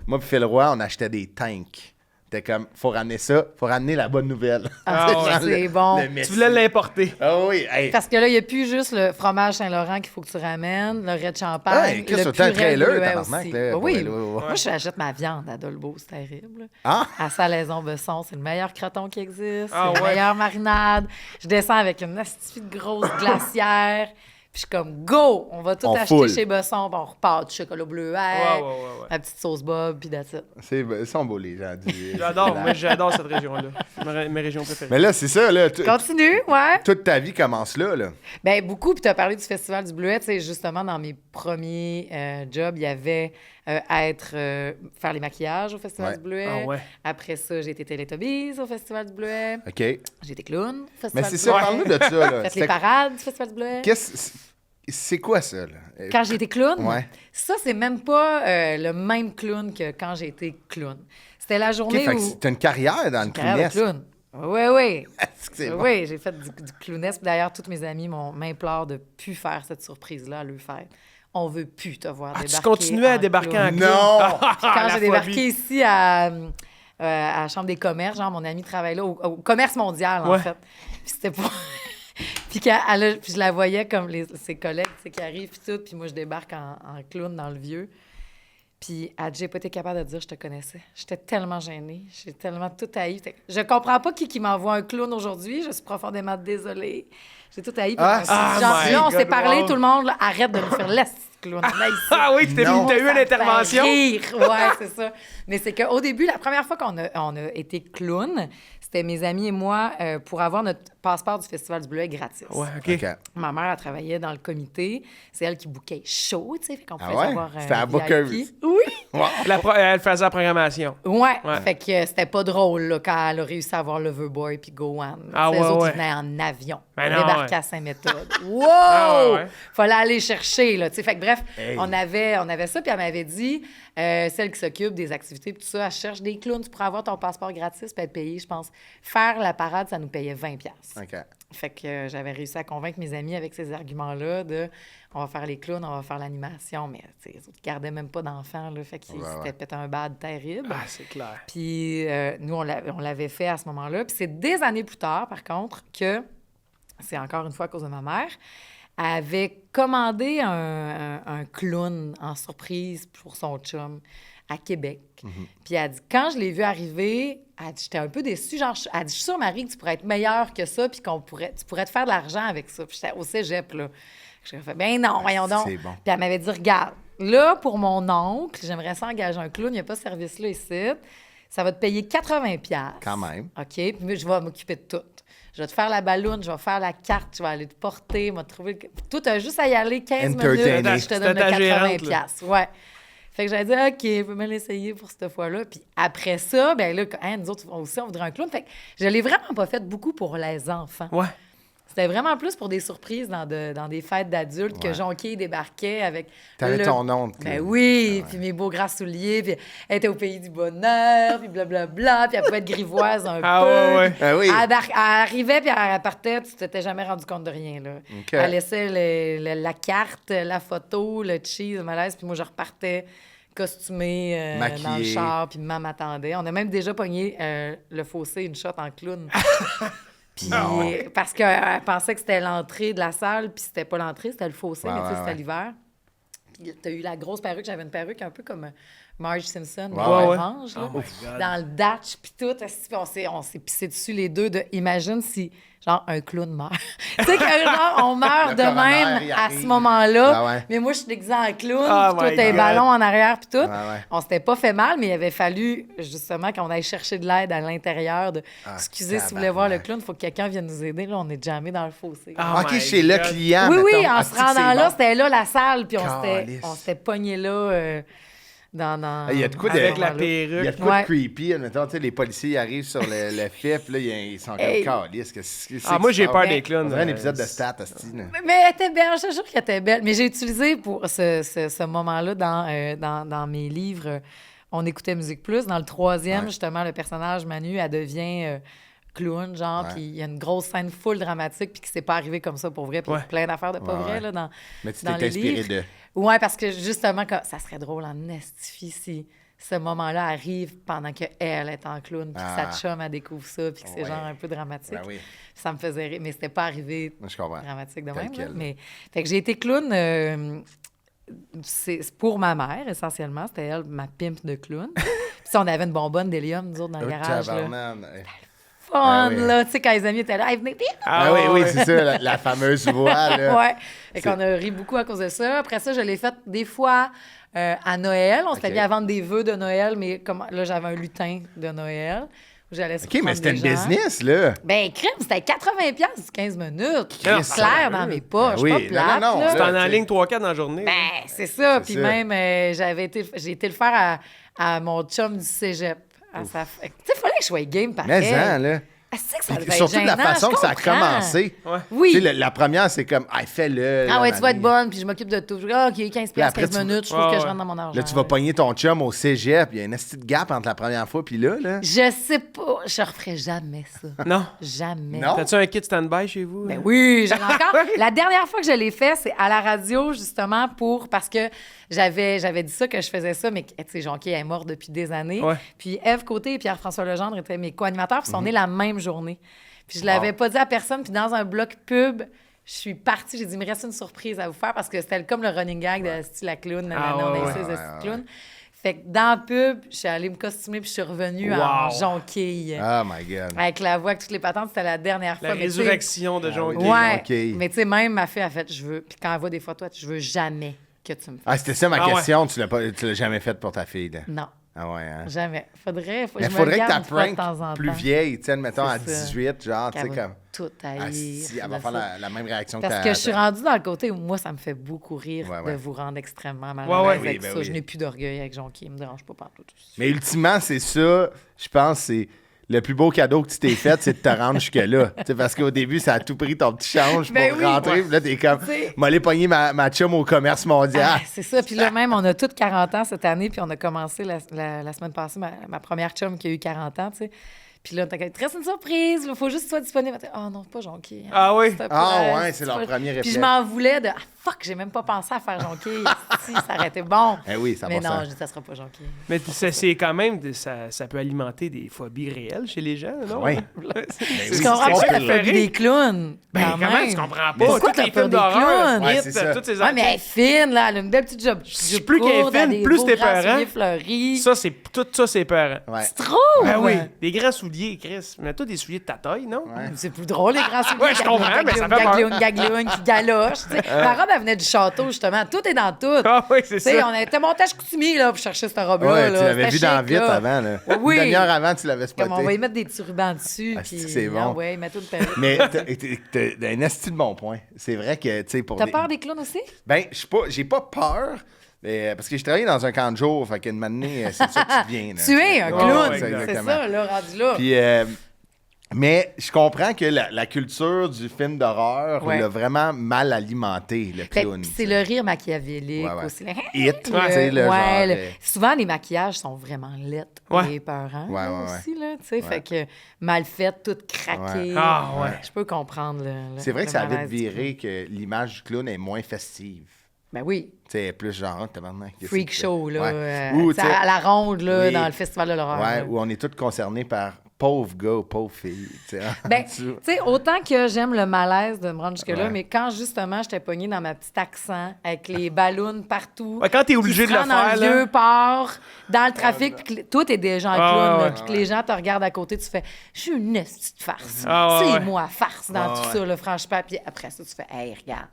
moi puis Phil Roy, on achetait des tanks. C'était comme, faut ramener ça, faut ramener la bonne nouvelle. Ah, ouais, Genre c'est bon. Tu voulais l'importer. Ah oui, hey. Parce que là, il n'y a plus juste le fromage Saint-Laurent qu'il faut que tu ramènes, le raisin de champagne, Ouais, Chris, le autant un purée trailer, bleuet tabarnak, aussi. là, pour Oui, aller, ouais. moi, j'achète ma viande à Dolbeau, c'est terrible. Ah? À Salaison-Besson, c'est le meilleur croton qui existe, Ah c'est la ouais. meilleure marinade. Je descends avec une astuce de grosse glacière, puis je suis comme, go! On va tout On acheter foule. chez Besson, puis on repart du chocolat bleuet, Ouais. la petite sauce Bob, puis that's it. Ils sont beaux, les gens. J'adore. Moi, j'adore cette région-là. Mes régions préférées. Mais là, c'est ça, là. Continue, ouais. Toute ta vie commence là, là. Ben beaucoup, puis tu as parlé du Festival du Bleuet. Tu sais, justement, dans mes premiers jobs, il y avait faire les maquillages au Festival Ouais. du Bleuet. Ah ouais. Après ça, j'ai été Télétobies au Festival du Bleuet. OK. J'ai été clown au Festival Mais c'est du ça, Bleuet. parle-nous de ça, là. Fait les parades du Festival du Bleuet. C'est quoi ça, là? Quand j'ai été clown, Ouais. ça, c'est même pas le même clown que quand j'ai été clown. C'était la OK, journée fait que où... t'as une carrière dans le Carrière de clownesque. clown. Oui. Est-ce que c'est bon? Oui, j'ai fait du clownesque. D'ailleurs, tous mes amis m'implorent de plus faire cette surprise-là à leur fête. On veut plus te voir débarquer. Tu continuais à débarquer en clown. clown. Non! Quand La j'ai débarqué phobie. ici à la Chambre des commerces, genre, mon ami travaille là, au commerce mondial, en Ouais. fait. Puis c'était pas... puis je la voyais comme ses collègues, tu sais, qui arrivent, puis tout. Puis moi, je débarque en clown dans le vieux. Puis elle dit, j'ai pas été capable de dire je te connaissais. J'étais tellement gênée. J'ai tellement tout haï. Je comprends pas qui m'envoie un clown aujourd'hui. Je suis profondément désolée. J'ai tout haï. Puis my là, on s'est God, paré, wow. tout le monde. Là, arrête de nous faire l'est, clown. Là, ici. Ah oui, Non. t'as eu une Ça me intervention. fait rire. Ouais, c'est ça. Mais c'est qu'au début, la première fois qu'on a été clown, c'était mes amis et moi pour avoir notre passeport du Festival du Bleuet gratis. Ouais, OK. OK. Ma mère, elle travaillait dans le comité. C'est elle qui bouquait chaud, tu sais. Fait qu'on Ah pouvait ouais? savoir C'était la VIP. bookeuse. Oui. Elle faisait la programmation. Ouais. Ouais. Fait que c'était pas drôle là, quand elle a réussi à avoir Loverboy puis Gowan. Ah Les ouais, autres, ouais. ils venaient en avion. Ben On non, débarquait ouais. à Saint-Méthode. Wow! Ah ouais. Fallait aller chercher, là. Tu sais, fait que bref, Hey. on avait ça, puis elle m'avait dit, celle qui s'occupe des activités, puis tout ça, elle cherche des clowns, tu pourrais avoir ton passeport gratis, puis être payé, je pense. Faire la parade, ça nous payait 20$. OK. Fait que j'avais réussi à convaincre mes amis avec ces arguments-là de on va faire les clowns, on va faire l'animation, mais tu sais, les autres gardaient même pas d'enfants, là, fait qu'ils s'étaient pété un bad terrible. Ah, c'est clair. Puis nous, on l'avait fait à ce moment-là. Puis c'est des années plus tard, par contre, que, c'est encore une fois à cause de ma mère, elle avait commandé un clown en surprise pour son chum à Québec. Puis elle a dit, quand je l'ai vu arriver, elle dit, j'étais un peu déçue. Genre, elle dit, je suis sûre, Marie, que tu pourrais être meilleure que ça, puis tu pourrais te faire de l'argent avec ça. Puis j'étais au cégep, là. J'ai fait, ben non, voyons donc. C'est bon. Puis elle m'avait dit, regarde, là, pour mon oncle, j'aimerais ça engager un clown, il n'y a pas ce service-là ici. Ça va te payer 80$. Quand même. OK? Puis moi, je vais m'occuper de tout. Je vais te faire la balloune, je vais faire la carte, je vais aller te porter, je vais te trouver... Tout, tu as juste à y aller 15 Entertainer. minutes, je te donne C'était ta le gérante, 80$. Ouais. Fait que j'avais dit, OK, je peux me l'essayer pour cette fois-là. Puis après ça, ben là, nous autres aussi, on voudrait un clown. Fait que je l'ai vraiment pas fait beaucoup pour les enfants. Ouais. C'était vraiment plus pour des surprises dans des fêtes d'adultes que Jonquier débarquait avec... T'avais ton oncle. Ben oui, puis mes beaux grands souliers, puis elle était au pays du bonheur, puis blablabla, puis elle pouvait être grivoise un Ah peu. ouais, ouais. Ah oui. Elle arrivait, puis elle partait, tu t'étais jamais rendu compte de rien, là. OK. Elle laissait la carte, la photo, le cheese, le malaise, puis moi, je repartais costumée dans le Maquillée. char, puis maman m'attendait. On a même déjà pogné le fossé, une shot en clown. Puis, parce qu'elle pensait que c'était l'entrée de la salle, puis c'était pas l'entrée, c'était le fossé, mais tu sais, c'était l'hiver. Puis t'as eu la grosse perruque, j'avais une perruque un peu comme Marge Simpson, mais orange, là, dans le datch, puis tout. Puis on s'est pissé dessus les deux. Imagine si, genre, un clown meurt. Tu sais, que genre, on meurt de même à ce moment-là. Mais moi, je suis déguisée en clown, puis toi, t'as un ballon en arrière, puis tout. On s'était pas fait mal, mais il avait fallu, justement, qu'on aille chercher de l'aide à l'intérieur. Excusez, si vous voulez voir le clown, il faut que quelqu'un vienne nous aider. Là, on est jamais dans le fossé. OK, chez le client. Oui, en se rendant là, c'était là la salle, puis on s'était pogné là. Il y a de quoi avec la perruque. Il y a de quoi de creepy. Admettons, les policiers ils arrivent sur le fait, puis là, ils sont comme calices. Moi, j'ai peur des clowns. C'est un épisode de Stat, mais elle était belle, je te jure qu'elle était belle. Mais j'ai utilisé pour ce moment-là dans mes livres, on écoutait Musique Plus. Dans le 3e, justement, le personnage Manu, elle devient clown, genre, puis il y a une grosse scène full dramatique, puis qui s'est pas arrivé comme ça pour vrai, puis plein d'affaires de pas vrai, là, dans mais tu dans t'es les inspiré livres. de... Ouais, parce que justement, ça serait drôle en estifie si ce moment-là arrive pendant qu'elle est en clown, puis que sa chum, elle découvre ça, puis que c'est genre un peu dramatique. Ça me faisait rire, mais c'était pas arrivé dramatique de même. Mais, fait que j'ai été clown... c'est pour ma mère, essentiellement. C'était elle, ma pimp de clown. Puis on avait une bonbonne d'hélium, nous autres, dans le garage. Là, tu sais, quand les amis étaient là, hey, venez, oui, c'est ça, la fameuse voix, là. Ouais. Fait qu'on a ri beaucoup à cause de ça. Après ça, je l'ai fait des fois à Noël. On s'était mis à vendre des vœux de Noël, mais comme là, j'avais un lutin de Noël. OK, mais c'était une business, là. Ben, crème, c'était 80$ 15 minutes. Clair dans mes poches, pas plate. Non, c'était en ligne 3-4 dans la journée. Ben, c'est ça. Puis même, j'ai été le faire à mon chum du cégep. Tu sais, il fallait que je sois game pareil. Mais là. Surtout de la façon que ça a commencé. Oui. Tu sais, la première, c'est comme, fais-le. Ah ouais, tu vas être bonne, puis je m'occupe de tout. Je dis, OK, 15 minutes, je trouve que je rentre dans mon argent. Là, tu vas pogner ton chum au cégep. Il y a une petite gap entre la première fois puis là. Je sais pas. Je referai jamais ça. Non. Jamais. Non? T'as-tu un kit stand-by chez vous? Ben oui, j'en ai encore. La dernière fois que je l'ai fait, c'est à la radio, justement, parce que j'avais dit ça, que je faisais ça, mais tu sais, Jonquier est mort depuis des années. Puis Ève Côté et Pierre-François Legendre étaient mes co-animateurs, puis ils sont nés la même journée. Puis je l'avais pas dit à personne, puis dans un bloc pub, je suis partie, j'ai dit, il me reste une surprise à vous faire, parce que c'était comme le running gag de style la clown, on a essayé de style clown. Fait que dans la pub, je suis allée me costumer, puis je suis revenue en jonquille. Oh my God. Avec la voix, avec toutes les patentes, c'était la dernière fois. La résurrection de jonquille. Ouais, mais tu sais, même ma fille a fait, je veux, puis quand elle voit des photos, je veux jamais que tu me fasses. Ah, c'était ça ma question, tu l'as jamais faite pour ta fille, là. Non. Ah ouais, hein? Jamais. Faudrait que ta prank de temps en plus temps. vieille, tu sais, admettons à 18, genre, tu sais, comme... Tout haïr. Si, elle va faire la même réaction que Parce que je suis rendue dans le côté où moi, ça me fait beaucoup rire de vous rendre extrêmement mal à l'aise avec ça. Je n'ai plus d'orgueil avec Jonquier, il me dérange pas partout. Mais ultimement, c'est ça, je pense, c'est... Le plus beau cadeau que tu t'es fait, c'est de te rendre jusque-là. Parce qu'au début, ça a tout pris ton petit change pour rentrer. Puis là, t'es comme, m'aller pogner ma chum au commerce mondial. C'est ça. Puis là, même, on a tous 40 ans cette année. Puis on a commencé la semaine passée, ma première chum qui a eu 40 ans, tu sais. Puis là, t'as très une surprise. Il faut juste que tu sois disponible. Oh non, pas Jonquier. Ah oui? C'est leur premier réflexe. Puis je m'en voulais de fuck, j'ai même pas pensé à faire Jonquier. Si, ça aurait été bon. Oui, ça mais non, je dis, ça sera pas Jonquier. Mais c'est quand même, ça peut alimenter des phobies réelles chez les gens, non? Oui. Je comprends pas la phobie des clowns. Comment tu comprends pas? Pourquoi t'as peur des clowns? Toutes ces mais elle est fine, là. Elle a une belle petite job. Plus qu'elle est fine, plus t'es peurant. Tout ça, c'est peurant. C'est trop! Ben oui. Des grands souliers, Chris. Mais toi, des souliers de ta taille, non? C'est plus drôle, les grands souliers. Ouais, je comprends, mais ça fait peur. Gagloun qui galoche. Ma robe, elle venait du château, justement. Tout est dans tout. Ah oui, c'est ça. On était monté à Chicoutimi, là, pour chercher cette robe-là. Ouais, tu l'avais vu dans Vite avant, là. Oui. Une demi-heure avant, tu l'avais spoté. Comme on va y mettre des petits rubans dessus. C'est bon. Ouais, mettre tout le perruque. Mais t'as un esti de bon point. C'est vrai que, tu sais, pour T'as peur des clowns aussi? Ben, j'ai pas peur. Parce que je travaillais dans un camp de jour, fait qu'une matinée, c'est ça que tu viens. Tu es un clown, c'est ça, là, rendu là. Puis, mais je comprends que la culture du film d'horreur l'a vraiment mal alimenté, le clown. C'est le rire machiavélique aussi. It, genre... Souvent, les maquillages sont vraiment laids et épeurants aussi, là, tu sais. Fait que mal fait, tout craqué. Je peux comprendre c'est vrai que ça avait viré que l'image du clown est moins festive. Ben oui. Tu sais, plus genre, freak show, là. À la ronde, là, dans le festival de l'horreur. Ouais, où on est tous concernés par pauvre gars, pauvre fille. Ben, tu sais, autant que j'aime le malaise de me rendre jusque-là, mais quand justement j'étais pognée dans ma petite accent avec les ballons partout. Ouais, quand t'es obligé de le faire, dans le vieux là. port, dans le trafic, puis que toi, t'es déjà en clown, là, puis que ouais. les gens te regardent à côté, tu fais « Je suis une petite farce. Ah, ouais, C'est ouais. moi, farce, dans tout ça, là, franchement. » Puis après ça, tu fais « Hey, regarde,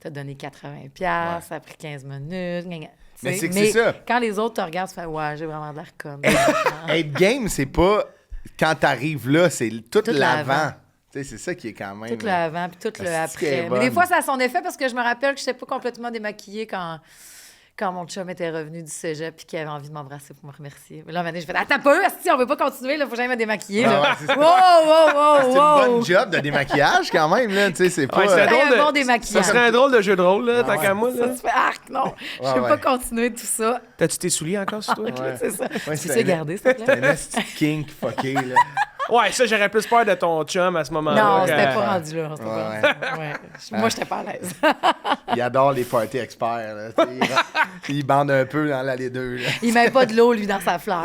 t'as donné 80$, ça a pris 15 minutes. » Mais c'est que c'est ça. Quand les autres te regardent, tu fais « Ouais, j'ai vraiment de l'air conne. » Être game, c'est pas quand t'arrives là, c'est tout l'avant. l'avant. Tu sais, c'est ça qui est quand même... Tout le avant, puis tout le Est-ce qu'elle est après. Mais des bonne? fois, ça a son effet parce que je me rappelle que je n'étais pas complètement démaquillée quand mon chum était revenu du cégep et qu'il avait envie de m'embrasser pour me remercier. Mais là, maintenant, je fais « Attends un peu, si on veut pas continuer, il faut que j'aille me démaquiller. Ah Là. ouais, c'est ça. Wow! C'est une bonne job de démaquillage quand même, là. Tu sais, c'est pas... Ouais, c'est Hey, drôle un bon de... démaquillage. Ça serait un drôle de jeu de rôle, là, tant qu'à moi. Ça, Là. tu fais arc, non. Je Ouais, veux ouais. pas continuer tout ça. T'as-tu tes souliers encore sur toi? Ouais. C'est ça. Ouais, Tu c'est sais un- garder, s'il te C'est plaît? un esti kink fucké, là. Ouais, ça, j'aurais plus peur de ton chum à ce moment-là. Non, que- c'était pas rendu là. C'était pas Ouais. rendu. Ouais. Moi, j'étais pas à l'aise. Il adore les parties experts, là. Tu sais, il bande un peu dans l'allée 2, là. Il met pas de l'eau, lui, dans sa fleur.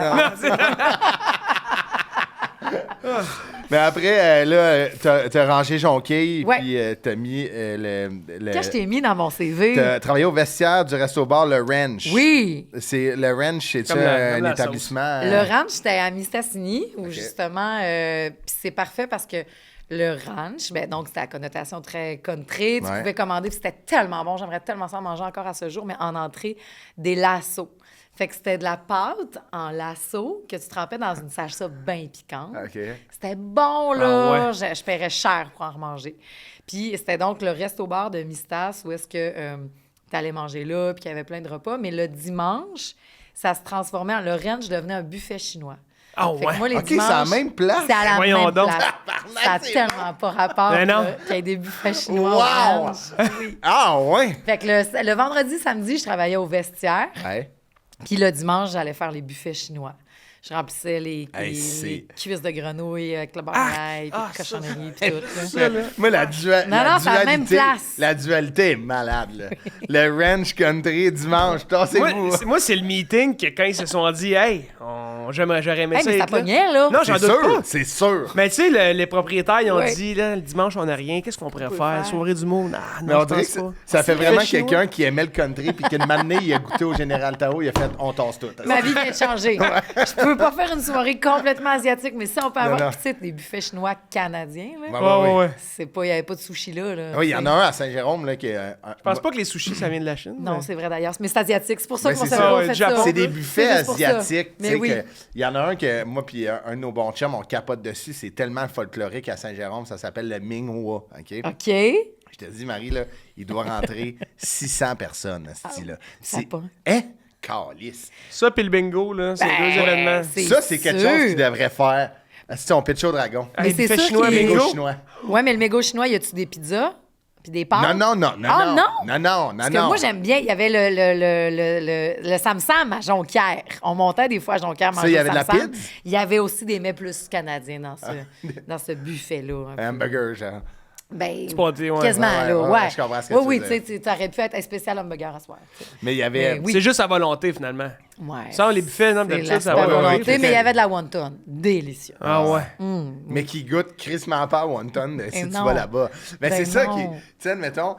Mais après, là, t'as rangé Jonquille, Ouais. puis t'as mis le... Qu'est-ce que je t'ai mis dans mon CV? T'as travaillé au vestiaire du resto-bar Le Ranch. Oui. C'est le Ranch, c'est Comme un la établissement. Le ranch, c'était à Mistassini, où justement, puis c'est parfait parce que le ranch, ben, donc c'était à connotation très country. Tu Ouais. pouvais commander, puis c'était tellement bon. J'aimerais tellement ça en manger encore à ce jour, mais en entrée, des lassos. Fait que c'était de la pâte en lasso que tu trempais dans une salsa bien piquante. OK. C'était bon, là. Ah Je paierais cher pour en remanger. Puis c'était donc le resto-bar de Mistas où est-ce que tu allais manger là, puis qu'il y avait plein de repas. Mais le dimanche, ça se transformait en... Le ranch devenait un buffet chinois. Ah Fait que ouais? moi, les OK, dimanches, c'est à la même place? c'est à la Voyons même donc. place. Ça n'a tellement pas rapport Mais non. là, qu'il y ait des buffets chinois au Wow! ranch. Oui. Ah, ouais! Fait que le vendredi, samedi, je travaillais au vestiaire. Ouais. Puis le dimanche, j'allais faire les buffets chinois. Je remplissais les cuisses de grenouille avec le beurre l'ail, puis le cochonnerie, puis tout. Là. Moi, la Non, c'est à la même dualité, place. la dualité est malade, là. Le ranch country dimanche, tassez-vous. Moi, c'est le meeting que quand ils se sont dit, hey, j'aurais aimé Hey, ça. mais ça être là. pognait, là. Non, j'en C'est doute sûr, pas. c'est sûr. Mais tu sais, les propriétaires, ils ont Ouais. dit, là, le dimanche, on n'a rien. Qu'est-ce qu'on pourrait peut faire? faire? Soirée du monde? Ah, Mais non, on je dirait pense que pas. ça fait C'est vraiment très chinois. quelqu'un qui aimait le country, puis qu'une matinée, il a goûté au Général Tao, il a fait « on tasse tout ». Ma vie vient de changer. Je peux pas faire une soirée complètement asiatique, mais si on peut avoir, non. tu sais, des buffets chinois canadiens, là. Ouais, ouais. C'est pas, il y avait pas de sushi là. Oui, il y en a un à Saint-Jérôme, là, qui est... Je pense pas que les sushis, ça vient de la Chine. Non, mais- c'est vrai d'ailleurs. Mais c'est asiatique. C'est pour ça Ben, qu'on c'est savait ça, pas ouais, fait du Japon. ça. C'est des buffets C'est juste pour ça. asiatiques. tu Mais sais, oui. il y en a un que moi puis un de nos bons chums, on capote dessus. C'est tellement folklorique à Saint-Jérôme. Ça s'appelle le Minghua. OK? OK. Je te dis, Marie, là, il doit rentrer 600 personnes, à ce là. ça pas. Hein? Calice. Ça, puis le bingo, là, c'est Ben, deux événements. Ça, c'est quelque chose qu'ils devraient faire. Si on pitch au dragon. Mais Hey, c'est buffet sûr chinois, qu'il est- bingo. Bingo chinois. Ouais, mais le mégot chinois, y a-tu des pizzas? Puis des pâtes? Non. Ah, non? Non. Parce que moi, j'aime bien. Il y avait le Sam-Sam à Jonquière. On montait des fois à Jonquière manger il y avait de la Sam-Sam. pizza? Il y avait aussi des mets plus canadiens dans ce buffet-là. un peu. Hamburger, genre. Ben, pâté, ouais. quasiment, Ouais, là, ouais, ouais. je comprends ce que oui, tu veux oui, dire. tu aurais pu être un spécial hamburger à soir. tu sais. Mais il y avait... Mais oui. C'est juste à volonté, finalement. Ouais. Sans les buffets, non, C'est d'habitude, la ça super va. volonté, ouais, mais il y avait de la wonton. Délicieux. Ah ouais. Mais qui goûte crissement pas à wonton si tu non. vas là-bas. Mais Ben c'est ça non. qui... Tu sais, admettons...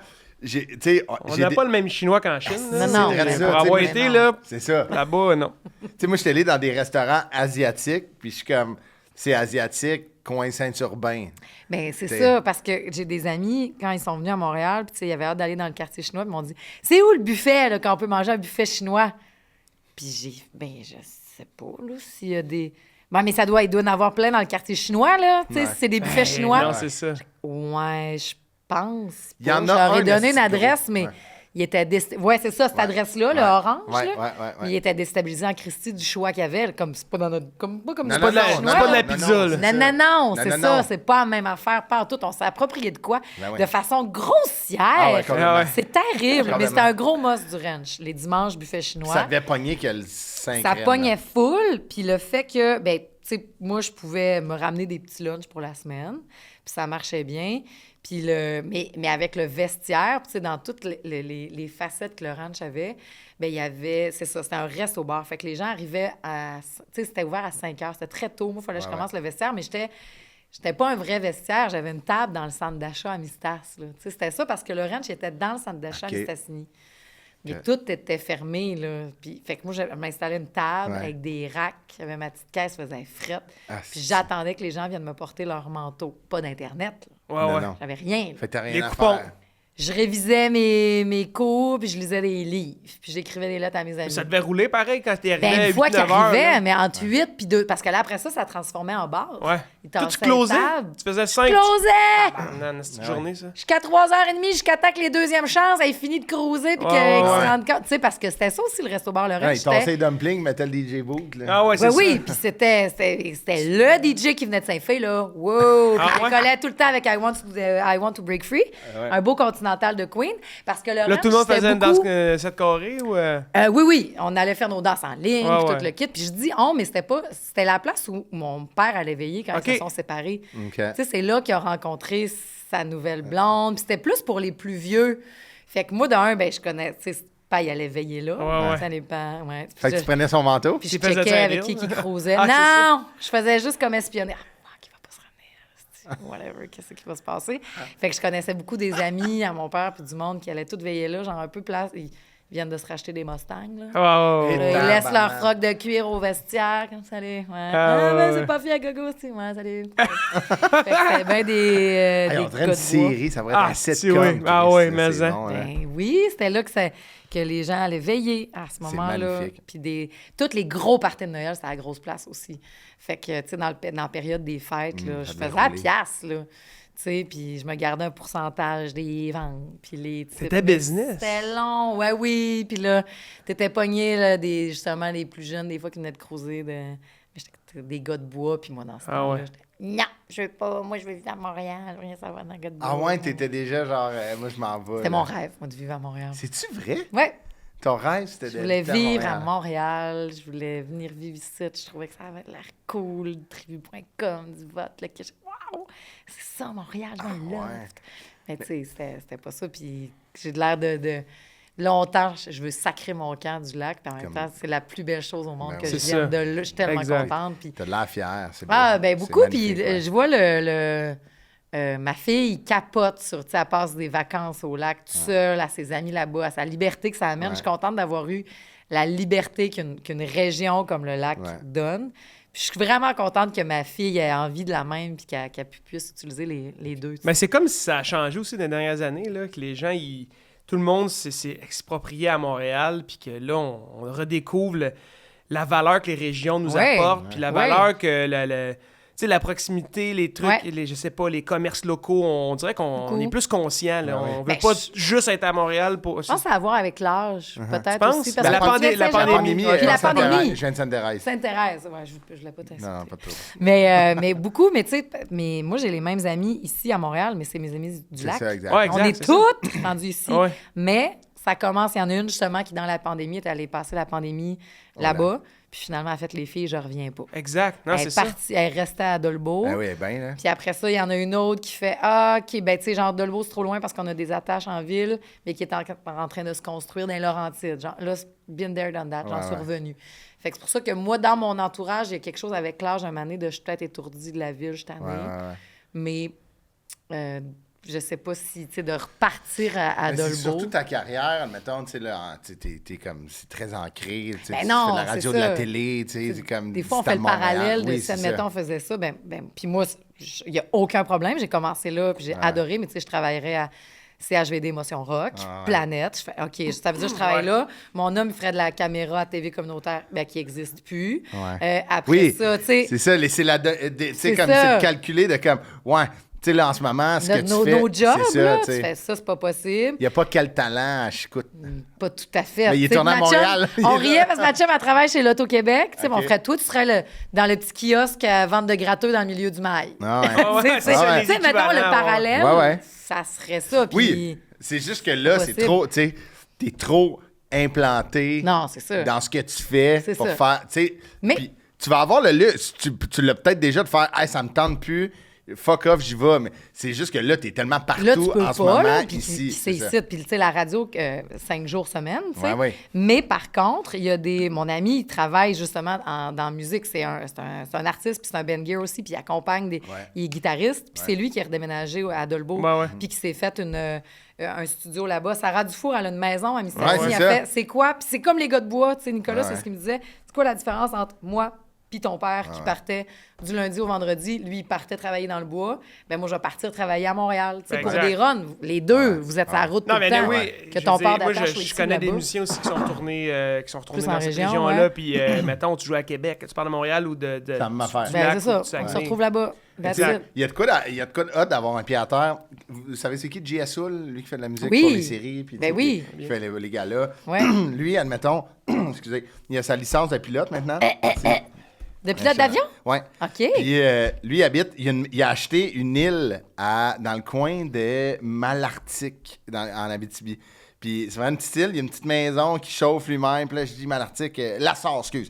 Tu sais, On n'a pas le même chinois qu'en Chine. là. Non, C'est- non, Pour mais avoir ça, été, non. là, C'est ça. là-bas, non. Tu sais, moi, je suis allé dans des restaurants asiatiques, puis je suis comme... C'est asiatique, coin Saint-Urbain. Ben, c'est T'sais. ça, parce que j'ai des amis, quand ils sont venus à Montréal, puis tu sais, ils avaient hâte d'aller dans le quartier chinois, puis ils m'ont dit « C'est où le buffet, là, quand on peut manger un buffet chinois? » Puis je sais pas, là, s'il y a des... Ben, mais il doit en avoir plein dans le quartier chinois, là, tu sais, Ouais. si c'est des buffets Non, chinois. c'est ça. Ouais, je pense. Il y en pas. a J'aurais un, donné le une adresse, petit mais gros. il était... Ouais, c'est ça, cette Ouais. adresse-là, le Ouais. orange, Ouais, là. ouais. Mais il était déstabilisé en Christie du choix qu'il y avait, là, comme c'est pas dans notre... Pas comme Non, c'est non, pas de la non, chinois, c'est pas de la là. pizza, non, là. c'est Non, ça. non, c'est non, ça. non. C'est pas la même affaire. Pas en tout. On s'est approprié de quoi? Ben oui. De façon grossière. Ah ouais, complètement. Ah ouais. C'est terrible. Mais Complètement. c'était un gros must du ranch. Les dimanches, buffet chinois. Ça devait pogner que le 5 Ça pognait full. Puis le fait que, ben, tu sais, moi, je pouvais me ramener des petits lunchs pour la semaine, puis ça marchait bien. Puis mais avec le vestiaire, tu sais, dans toutes les facettes que le ranch avait, bien, il y avait, c'est ça, c'était un resto-bar. Fait que les gens arrivaient à, tu sais, c'était ouvert à 5 heures. C'était très tôt. Moi, il fallait que je commence le vestiaire, mais j'étais pas un vrai vestiaire. J'avais une table dans le centre d'achat à Mistas, là. Tu sais, c'était ça parce que le ranch était dans le centre d'achat à Mistassini. Mais tout était fermé, là. Puis, fait que moi, je m'installais une table avec des racks. J'avais ma petite caisse, faisait frette. Puis j'attendais que les gens viennent me porter leur manteau. Pas d'Internet, là. Non. J'avais rien. Fait que t'as rien Les à coupons. faire. Je révisais mes cours, puis je lisais des livres, puis j'écrivais des lettres à mes amis. Ça devait rouler pareil quand t'es arrivé Ben, à une fois 8-9 qu'il heures. arrivait, là. mais entre 8 puis 2... Parce que là, après ça transformait en bar. Ouais. Il Toi, tu tassait closais? une table. Tu faisais 5. Closais! Non, c'est une journée, ça. Jusqu'à 3h30, jusqu'à temps que les deuxièmes chances aient fini de cruiser, puis qu'ils se rendent compte. Tu sais, parce que c'était ça aussi, le resto-bar Le Ouais, Ranch. ils tassaient les dumplings, mettaient le DJ boot. Là. Ah ouais, c'est Oui, ça. oui, puis c'était le DJ qui venait de Saint-Fé, là. Wow! Puis il collait tout le temps avec I Want to Break Free, un beau continental de Queen, parce que le Là, ranch, tout le monde c'était faisait une beaucoup... danse 7 carrés ou. Oui, on allait faire nos danses en ligne, Ouais, puis ouais. tout le kit. Puis je dis mais c'était la place où mon père allait veiller quand ils se sont séparés. OK. Tu sais, c'est là qu'il a rencontré sa nouvelle blonde. Puis c'était plus pour les plus vieux. Fait que moi, d'un, ben je connais, tu sais, pas il allait veiller là. Ouais, ouais. Ça dépend, ouais. Fait que tu prenais son manteau. Puis je Tu faisais checkais ça avec rire. qui cruisait. Ah, c'est Non! Je faisais juste comme espionner. Qui va pas se ramener. Whatever, qu'est-ce qui va se passer? Fait que je connaissais beaucoup des amis à mon père puis du monde qui allaient tous veiller là, genre un peu place. Ils viennent de se racheter des Mustangs, là. Oh, Et Ils laissent leur tabarnak. froc de cuir au vestiaire, comme ça, les. Ouais. Ah, Ben, ouais. c'est pas fier, gogo, c'est moi, salut. Fait que c'était bien des. Hey, on des dirait gars une de bois. série, ça pourrait être Ah, un si, sitcom. oui. Ah Chris, oui, c'est mais ça. bon, hein. Ben oui, c'était là que les gens allaient veiller à ce moment-là. magnifique. Puis tous les gros parties de Noël, c'était à la grosse place aussi. Fait que, tu sais, dans la période des fêtes, là, ça je devait faisais à rouler. piastre, là. Tu sais, puis je me gardais un pourcentage des ventes, puis les titres. C'était Mais business. C'était long, ouais, oui. Puis là, t'étais pogné, là, justement, les plus jeunes, des fois, qui venaient de creuser, mais j'étais des gars de bois, puis moi, dans ce Ah temps-là, ouais. j'étais non, je veux pas, moi, je veux vivre à Montréal, je veux rien savoir dans le gars de bois. Ah ouais, t'étais déjà genre, moi je m'en vais. C'était là. mon rêve, moi, de vivre à Montréal. C'est-tu vrai? Ouais. Ton rêve, c'était Je voulais d'habiter vivre à Montréal. Montréal, je voulais venir vivre ici, je trouvais que ça avait l'air cool, tribu.com, du vote, là, que waouh, c'est ça Montréal, je me love. ouais. Mais tu sais, c'était pas ça, puis j'ai de l'air de longtemps, je veux sacrer mon camp du lac, puis en même Comme- temps, c'est la plus belle chose au monde Ben que oui. je C'est vienne ça. de là, je suis tellement Exact. contente, puis T'as de l'air fier, c'est ah, beau. ben C'est beaucoup. Puis magnifique, ouais. je vois ma fille capote sur, tu sais, elle passe des vacances au lac toute seule, à ses amis là-bas, à sa liberté que ça amène. Ouais. Je suis contente d'avoir eu la liberté qu'une région comme le lac Ouais. donne. Puis je suis vraiment contente que ma fille ait envie de la même puis qu'elle puisse utiliser les deux. tu sais. Mais c'est comme si ça a changé aussi dans les dernières années, là, que les gens, tout le monde s'est exproprié à Montréal, puis que là, on redécouvre la valeur que les régions nous Ouais. apportent, puis la Ouais. valeur que tu sais, la proximité, les trucs, Ouais. je sais pas, les commerces locaux, on dirait qu'on Beaucoup. est plus conscient. Là. Ah oui. On veut Ben, pas je- juste être à Montréal pour... Je pense que ça a à voir avec l'âge, Tu peut-être penses? aussi. Ben, Parce la que tu pandémie- disais la Saint-Jean. pandémie, Puis la pandémie. Je viens de Sainte-Thérèse. Sainte-Thérèse, ouais, je l'ai pas testé. Non, pas trop. Mais beaucoup, mais tu sais, mais moi, j'ai les mêmes amis ici à Montréal, mais c'est mes amis du C'est lac. ça, exact. Ouais, exact, On est c'est ça. toutes rendues ici. Ouais. Mais ça commence, il y en a une justement qui, dans la pandémie, est allée passer la pandémie là-bas. Puis finalement, elle a fait les filles, je reviens pas. Exact. Non, Elle c'est est ça. partie, elle est restée à Dolbeau. Ah oui, bien, là. Puis après ça, il y en a une autre qui fait ah, OK, ben tu sais, genre Dolbeau, c'est trop loin parce qu'on a des attaches en ville, mais qui est en train de se construire dans les Laurentides. Genre, là, been there, done that, j'en suis revenue. Fait que c'est pour ça que moi, dans mon entourage, il y a quelque chose avec l'âge, un moment donné, de je suis peut-être étourdie de la ville, je suis tannée. Ouais. Mais je sais pas si, tu sais, de repartir à Mais c'est Dolbeau. surtout ta carrière, admettons, tu sais, là, t'es comme, c'est très ancré, tu sais, Ben tu non, fais de la c'est radio, de ça. la télé, tu sais, c'est comme... Des fois, on c'est fait à le Montréal. parallèle de Oui, si, c'est admettons, ça. on faisait ça. Puis moi, il n'y a aucun problème. J'ai commencé là, puis j'ai adoré, mais tu sais, je travaillerais à CHVD Motion Rock, Ah ouais. Planète. Je fais, OK, ça veut dire que je travaille là. Mon homme, il ferait de la caméra à TV communautaire, qui n'existe plus. Ouais. Après Oui, ça, tu sais, c'est ça, tu sais, C'est comme, ça. c'est de calculer de comme, ouais, tu sais, là, en ce moment, ce que tu fais, nos jobs, c'est ça, là, tu tu sais. fais ça, c'est pas possible. Il n'y a pas quel talent à Chicoute. Pas tout à fait. Mais il est Tu sais, tourné à ma chum, Montréal. On riait parce que ma chum, elle travaille chez l'Auto-Québec. Tu sais, OK. mon frère, toi, tu serais dans le petit kiosque à vente de gratteux dans le milieu du mail. Ah ouais. Ah ouais, Tu sais, c'est ça, ouais. les tu sais, mettons le équivalents, parallèle, Ouais, ouais. ça serait ça. Puis... Oui, c'est juste que là, c'est Possible. trop, tu sais, t'es trop implanté Non, c'est ça. dans ce que tu fais C'est pour ça. faire, tu sais, Mais- puis tu vas avoir le luxe. Tu l'as peut-être déjà de faire « Hey, ça me tente plus. Fuck off, j'y vais. » Mais c'est juste que là, t'es tellement partout Là, tu peux en ce pas, moment, là, puis ici. c'est ça. ici. Puis, tu sais, la radio, 5 jours semaine, tu sais. Ouais. Mais par contre, il y a mon ami, il travaille justement dans la musique. C'est un artiste, puis c'est un Ben Gear aussi, puis il accompagne il est guitariste. Puis c'est lui qui est redéménagé à Dolbeau, puis qui s'est fait un studio là-bas. Sarah Dufour, elle a une maison à Mississauga. Ouais, Elle fait, c'est quoi? Puis c'est comme les gars de bois, tu sais, Nicolas, c'est ce qu'il me disait. C'est quoi la différence entre moi puis ton père qui partait du lundi au vendredi, lui, il partait travailler dans le bois. Ben moi, je vais partir travailler à Montréal. Tu sais, pour des runs, les deux, vous êtes sur la route tout le temps. Oui, que ton père moi, d'attache je connais des musiciens aussi qui sont retournés dans cette région, région-là. Puis, mettons, tu joues à Québec, tu parles de Montréal ou de Ça me fait. Ben, c'est ça. On se retrouve là-bas. Il y a de quoi de hot d'avoir un pied à terre. Vous savez, c'est qui J. Soul, lui qui fait de la musique pour les séries? Puis, qui fait les gars-là. Ouais. Lui, admettons, excusez, il a sa licence de pilote maintenant. De pilote d'avion? Oui. OK. Puis lui, il a acheté une île dans le coin de Malartic, en Abitibi. Puis c'est vraiment une petite île, il y a une petite maison qui chauffe lui-même. Puis là, je dis Malartic, Lassar, excuse.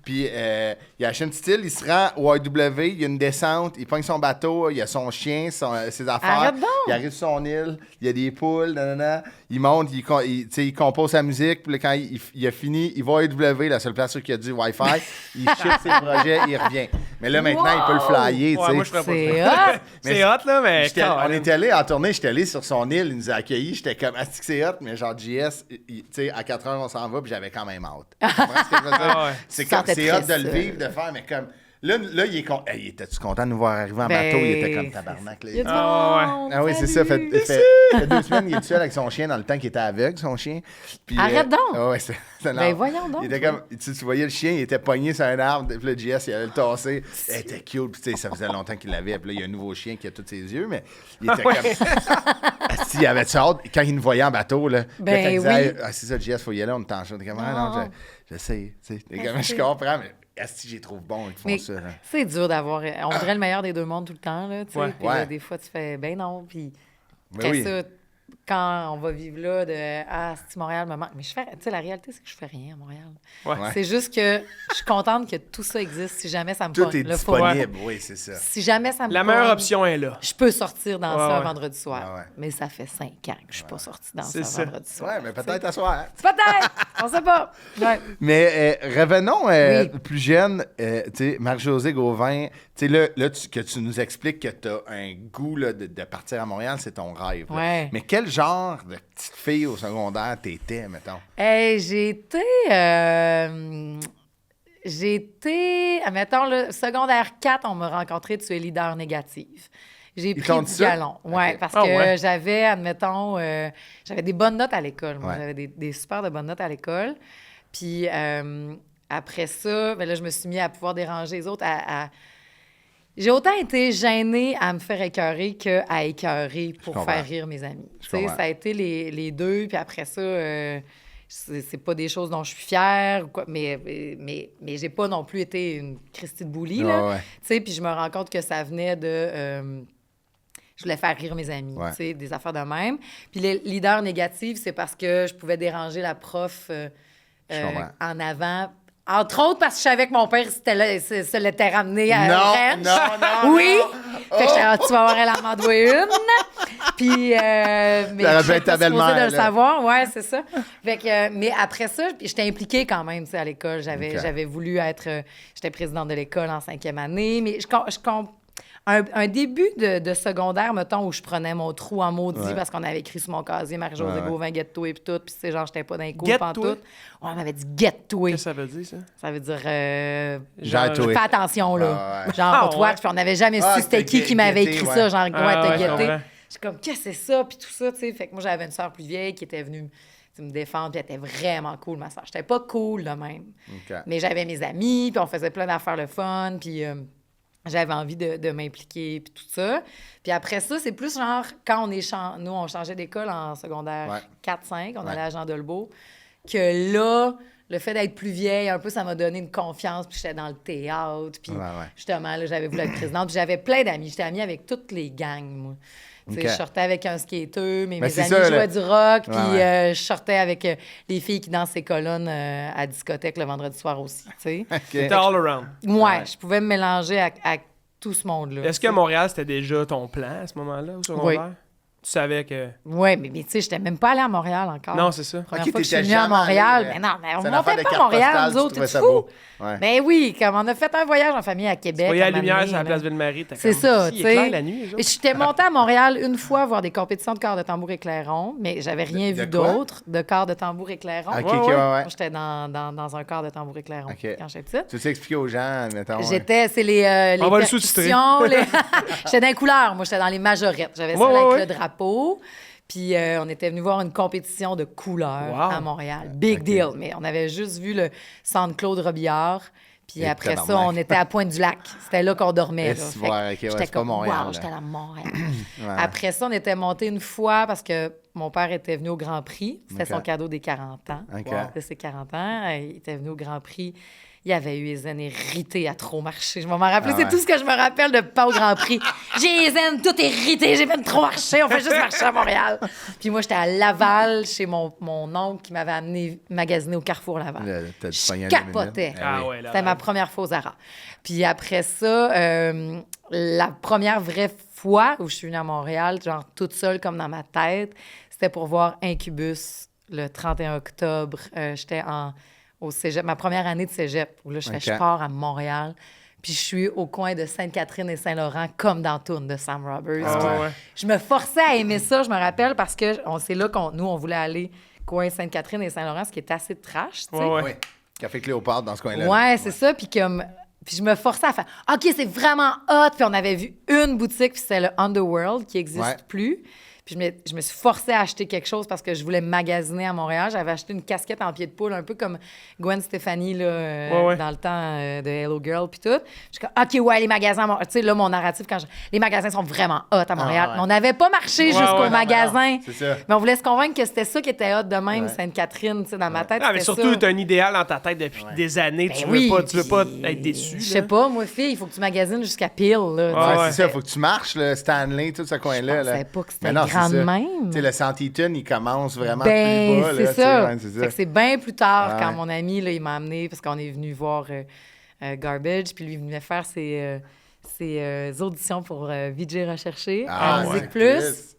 Puis il a acheté une petite île, il se rend au IW, il y a une descente, il pogne son bateau, il a son chien, ses affaires. Arrête donc! Il arrive sur son île, il y a des poules, nanana. Il monte, il compose sa musique. Puis là, quand il a fini, il va à IW, la seule place où il y a du Wi-Fi. Il ship ses projets, il revient. Mais là, maintenant, il peut le flyer. Ouais, moi, je ferais c'est pas hot! C'est hot, là, mais... On était allé en tournée, j'étais allé sur son île, il nous a accueillis. J'étais comme, ah, c'est hot, mais genre, JS, tu sais, à 4 heures, on s'en va, puis j'avais quand même hâte. Tu comprends ce que je veux dire? C'est hot de le vivre, de faire, mais comme. Là, il est content. Hey, était-tu content de nous voir arriver en bateau? Il était comme tabarnak. Là. Ah oui, c'est ça. Fait 2 semaines, il est seul avec son chien dans le temps qu'il était aveugle, son chien. Puis, arrête donc! Ouais, c'est ben voyons donc. Il était comme, tu voyais le chien, il était pogné sur un arbre. Puis le JS, il allait le tasser. Il était cute. Puis ça faisait longtemps qu'il l'avait. Puis là, il y a un nouveau chien qui a tous ses yeux. Mais il était comme. S'il avait hâte, quand il nous voyait en bateau, là. Ben il oui. disait, c'est ça, JS, faut y aller, on est en chaud. Comme, non, je sais. Je comprends, mais. Est-ce que j'y trouve bon, ils font ça. Hein? C'est dur d'avoir. On dirait le meilleur des deux mondes tout le temps. Là, puis là, des fois, tu fais ben non. Puis après ça, quand on va vivre là, si Montréal me manque. Mais tu sais, la réalité, c'est que je fais rien à Montréal. Ouais. C'est juste que je suis contente que tout ça existe si jamais ça me tout pogne. est disponible, oui, c'est ça. Si jamais ça me La meilleure option est là. Je peux sortir dans ça un vendredi soir. Ouais. Mais ça fait 5 ans que je suis pas sortie dans ça ça. vendredi soir. Ouais, mais peut-être à soir. Peut-être! On sait pas. Ouais. Mais revenons plus jeune. Tu sais, Marie-Josée Gauvin, tu sais, là que tu nous expliques que tu as un goût là, de partir à Montréal, c'est ton rêve. Ouais. Mais quel genre de petite fille au secondaire t'étais, mettons? J'étais, admettons, le secondaire 4, on m'a rencontré, tu es leader négative. J'ai pris du galon. Oui, parce que j'avais, admettons, j'avais des bonnes notes à l'école. Moi, j'avais des super de bonnes notes à l'école. Puis après ça, ben là, je me suis mis à pouvoir déranger les autres. J'ai autant été gênée à me faire écœurer qu'à écœurer pour faire rire mes amis. Ça a été les deux. Puis après ça, c'est pas des choses dont je suis fière, ou quoi, mais j'ai pas non plus été une Christy de Bouli. Puis je me rends compte que ça venait de... je voulais faire rire mes amis, des affaires de même. Puis les leaders négatifs, c'est parce que je pouvais déranger la prof en avant. Entre autres, parce que je savais que mon père se l'était ramené à French. Non. Oui. Fait que tu vas voir, elle en m'endoie une. Puis, mais ça aurait pu être ta belle-mère, de le savoir. Ouais, c'est ça. Fait que, mais après ça, j'étais impliquée quand même, à l'école. J'avais voulu être... j'étais présidente de l'école en 5e année. Mais un début de secondaire, mettons, où je prenais mon trou en maudit parce qu'on avait écrit sur mon casier Marie-Josée Gauvin, get-to et tout. Puis, c'est genre, j'étais pas dans les cours pantoute. On m'avait dit get to it. Qu'est-ce que ça veut dire, ça? Ça veut dire. Fais attention, là. Genre, toi, puis on n'avait jamais su c'était qui m'avait écrit ça. Genre, t'as guetté. Je suis comme, qu'est-ce que c'est ça? Puis tout ça, tu sais. Fait que moi, j'avais une sœur plus vieille qui était venue me défendre, puis elle était vraiment cool, ma sœur. J'étais pas cool de même. Mais j'avais mes amis, puis on faisait plein d'affaires le fun, puis. J'avais envie de m'impliquer, puis tout ça. Puis après ça, c'est plus genre, quand nous, on changeait d'école en secondaire 4-5, on allait à Jean Dolbeau, que là, le fait d'être plus vieille, un peu, ça m'a donné une confiance. Puis j'étais dans le théâtre. Puis justement, là, j'avais voulu être présidente. Puis j'avais plein d'amis. J'étais amie avec toutes les gangs, moi. Okay. Je sortais avec un skateur, mes amis jouaient du rock, puis je sortais avec les filles qui dansent ces colonnes à la discothèque le vendredi soir aussi. C'était all around. Ouais, je pouvais me mélanger à tout ce monde-là. Est-ce que Montréal, c'était déjà ton plan à ce moment-là, au secondaire? Oui. Tu savais que... Oui, mais tu sais, j'étais même pas allée à Montréal encore. Non, c'est ça. Première fois que je suis venue à Montréal. Mais non, mais on montait pas à Montréal, nous autres, tout fou. Ben oui, comme on a fait un voyage en famille à Québec. Tu voyais la lumière sur la place Ville-Marie. C'est ça, tu sais. la nuit. Et j'étais montée à Montréal une fois voir des compétitions de corps de tambour et clairon, mais j'avais rien vu d'autre de corps de tambour et clairon. Ouais. J'étais dans un corps de tambour et clairon quand j'étais petite. Tu sais expliquer aux gens, mettons. C'est les percussions. J'étais dans les couleurs. Moi, j'étais dans les majorettes. J'avais ça avec le drapeau. Puis on était venu voir une compétition de couleurs à Montréal. Big deal. Mais on avait juste vu le centre Claude Robillard. Puis après ça, on était à Pointe-du-Lac. C'était là qu'on dormait. J'étais comme, wow, j'étais à Montréal. Après ça, on était monté une fois parce que mon père était venu au Grand Prix. C'était son cadeau des 40 ans. De ses 40 ans. Il était venu au Grand Prix. Il y avait eu les aines irritées à trop marcher. Je vais m'en rappeler. C'est tout ce que je me rappelle de pas au Grand Prix. J'ai les aines toutes irritées. J'ai fait trop marcher. On fait juste marcher à Montréal. Puis moi, j'étais à Laval chez mon oncle qui m'avait amené magasiner au Carrefour Laval. Je capotais. C'était ma première fois aux Zara. Puis après ça, la première vraie fois où je suis venue à Montréal, genre toute seule comme dans ma tête, c'était pour voir Incubus le 31 octobre. J'étais au cégep, ma première année de cégep, où là, je pars à Montréal, puis je suis au coin de Sainte-Catherine et Saint-Laurent, comme dans Tourne de Sam Roberts. Je me forçais à aimer ça, je me rappelle, parce que c'est là nous, on voulait aller coin Sainte-Catherine et Saint-Laurent, ce qui est assez trash, tu sais. Oui. Café Cléopâtre dans ce coin-là. Ouais, c'est ça, puis je me forçais à faire « OK, c'est vraiment hot! » Puis on avait vu une boutique, puis c'était le Underworld, qui n'existe plus. Puis je me suis forcée à acheter quelque chose parce que je voulais magasiner à Montréal. J'avais acheté une casquette en pied de poule, un peu comme Gwen Stefani là, dans le temps de Hello Girl puis tout. Je suis comme, OK, les magasins... Tu sais, là, mon narratif, les magasins sont vraiment hot à Montréal. Mais on n'avait pas marché jusqu'au magasin. C'est ça. Mais on voulait se convaincre que c'était ça qui était hot de même, Sainte-Catherine, tu sais, dans ma tête. Mais surtout, tu as un idéal dans ta tête depuis des années. Tu veux pas être déçu. Je sais pas, moi, fille, il faut que tu magasines jusqu'à Peel. C'est ça, il faut que tu marches, Stanley, tout ce coin-là. Je pensais pas que c'était grand de même. Tu sais, le Santiton, il commence vraiment plus bas. C'est ça. C'est bien plus tard quand mon ami, là, il m'a amené, parce qu'on est venu voir Garbage, puis lui, il venait faire ses auditions pour VJ Recherché à Musique Plus.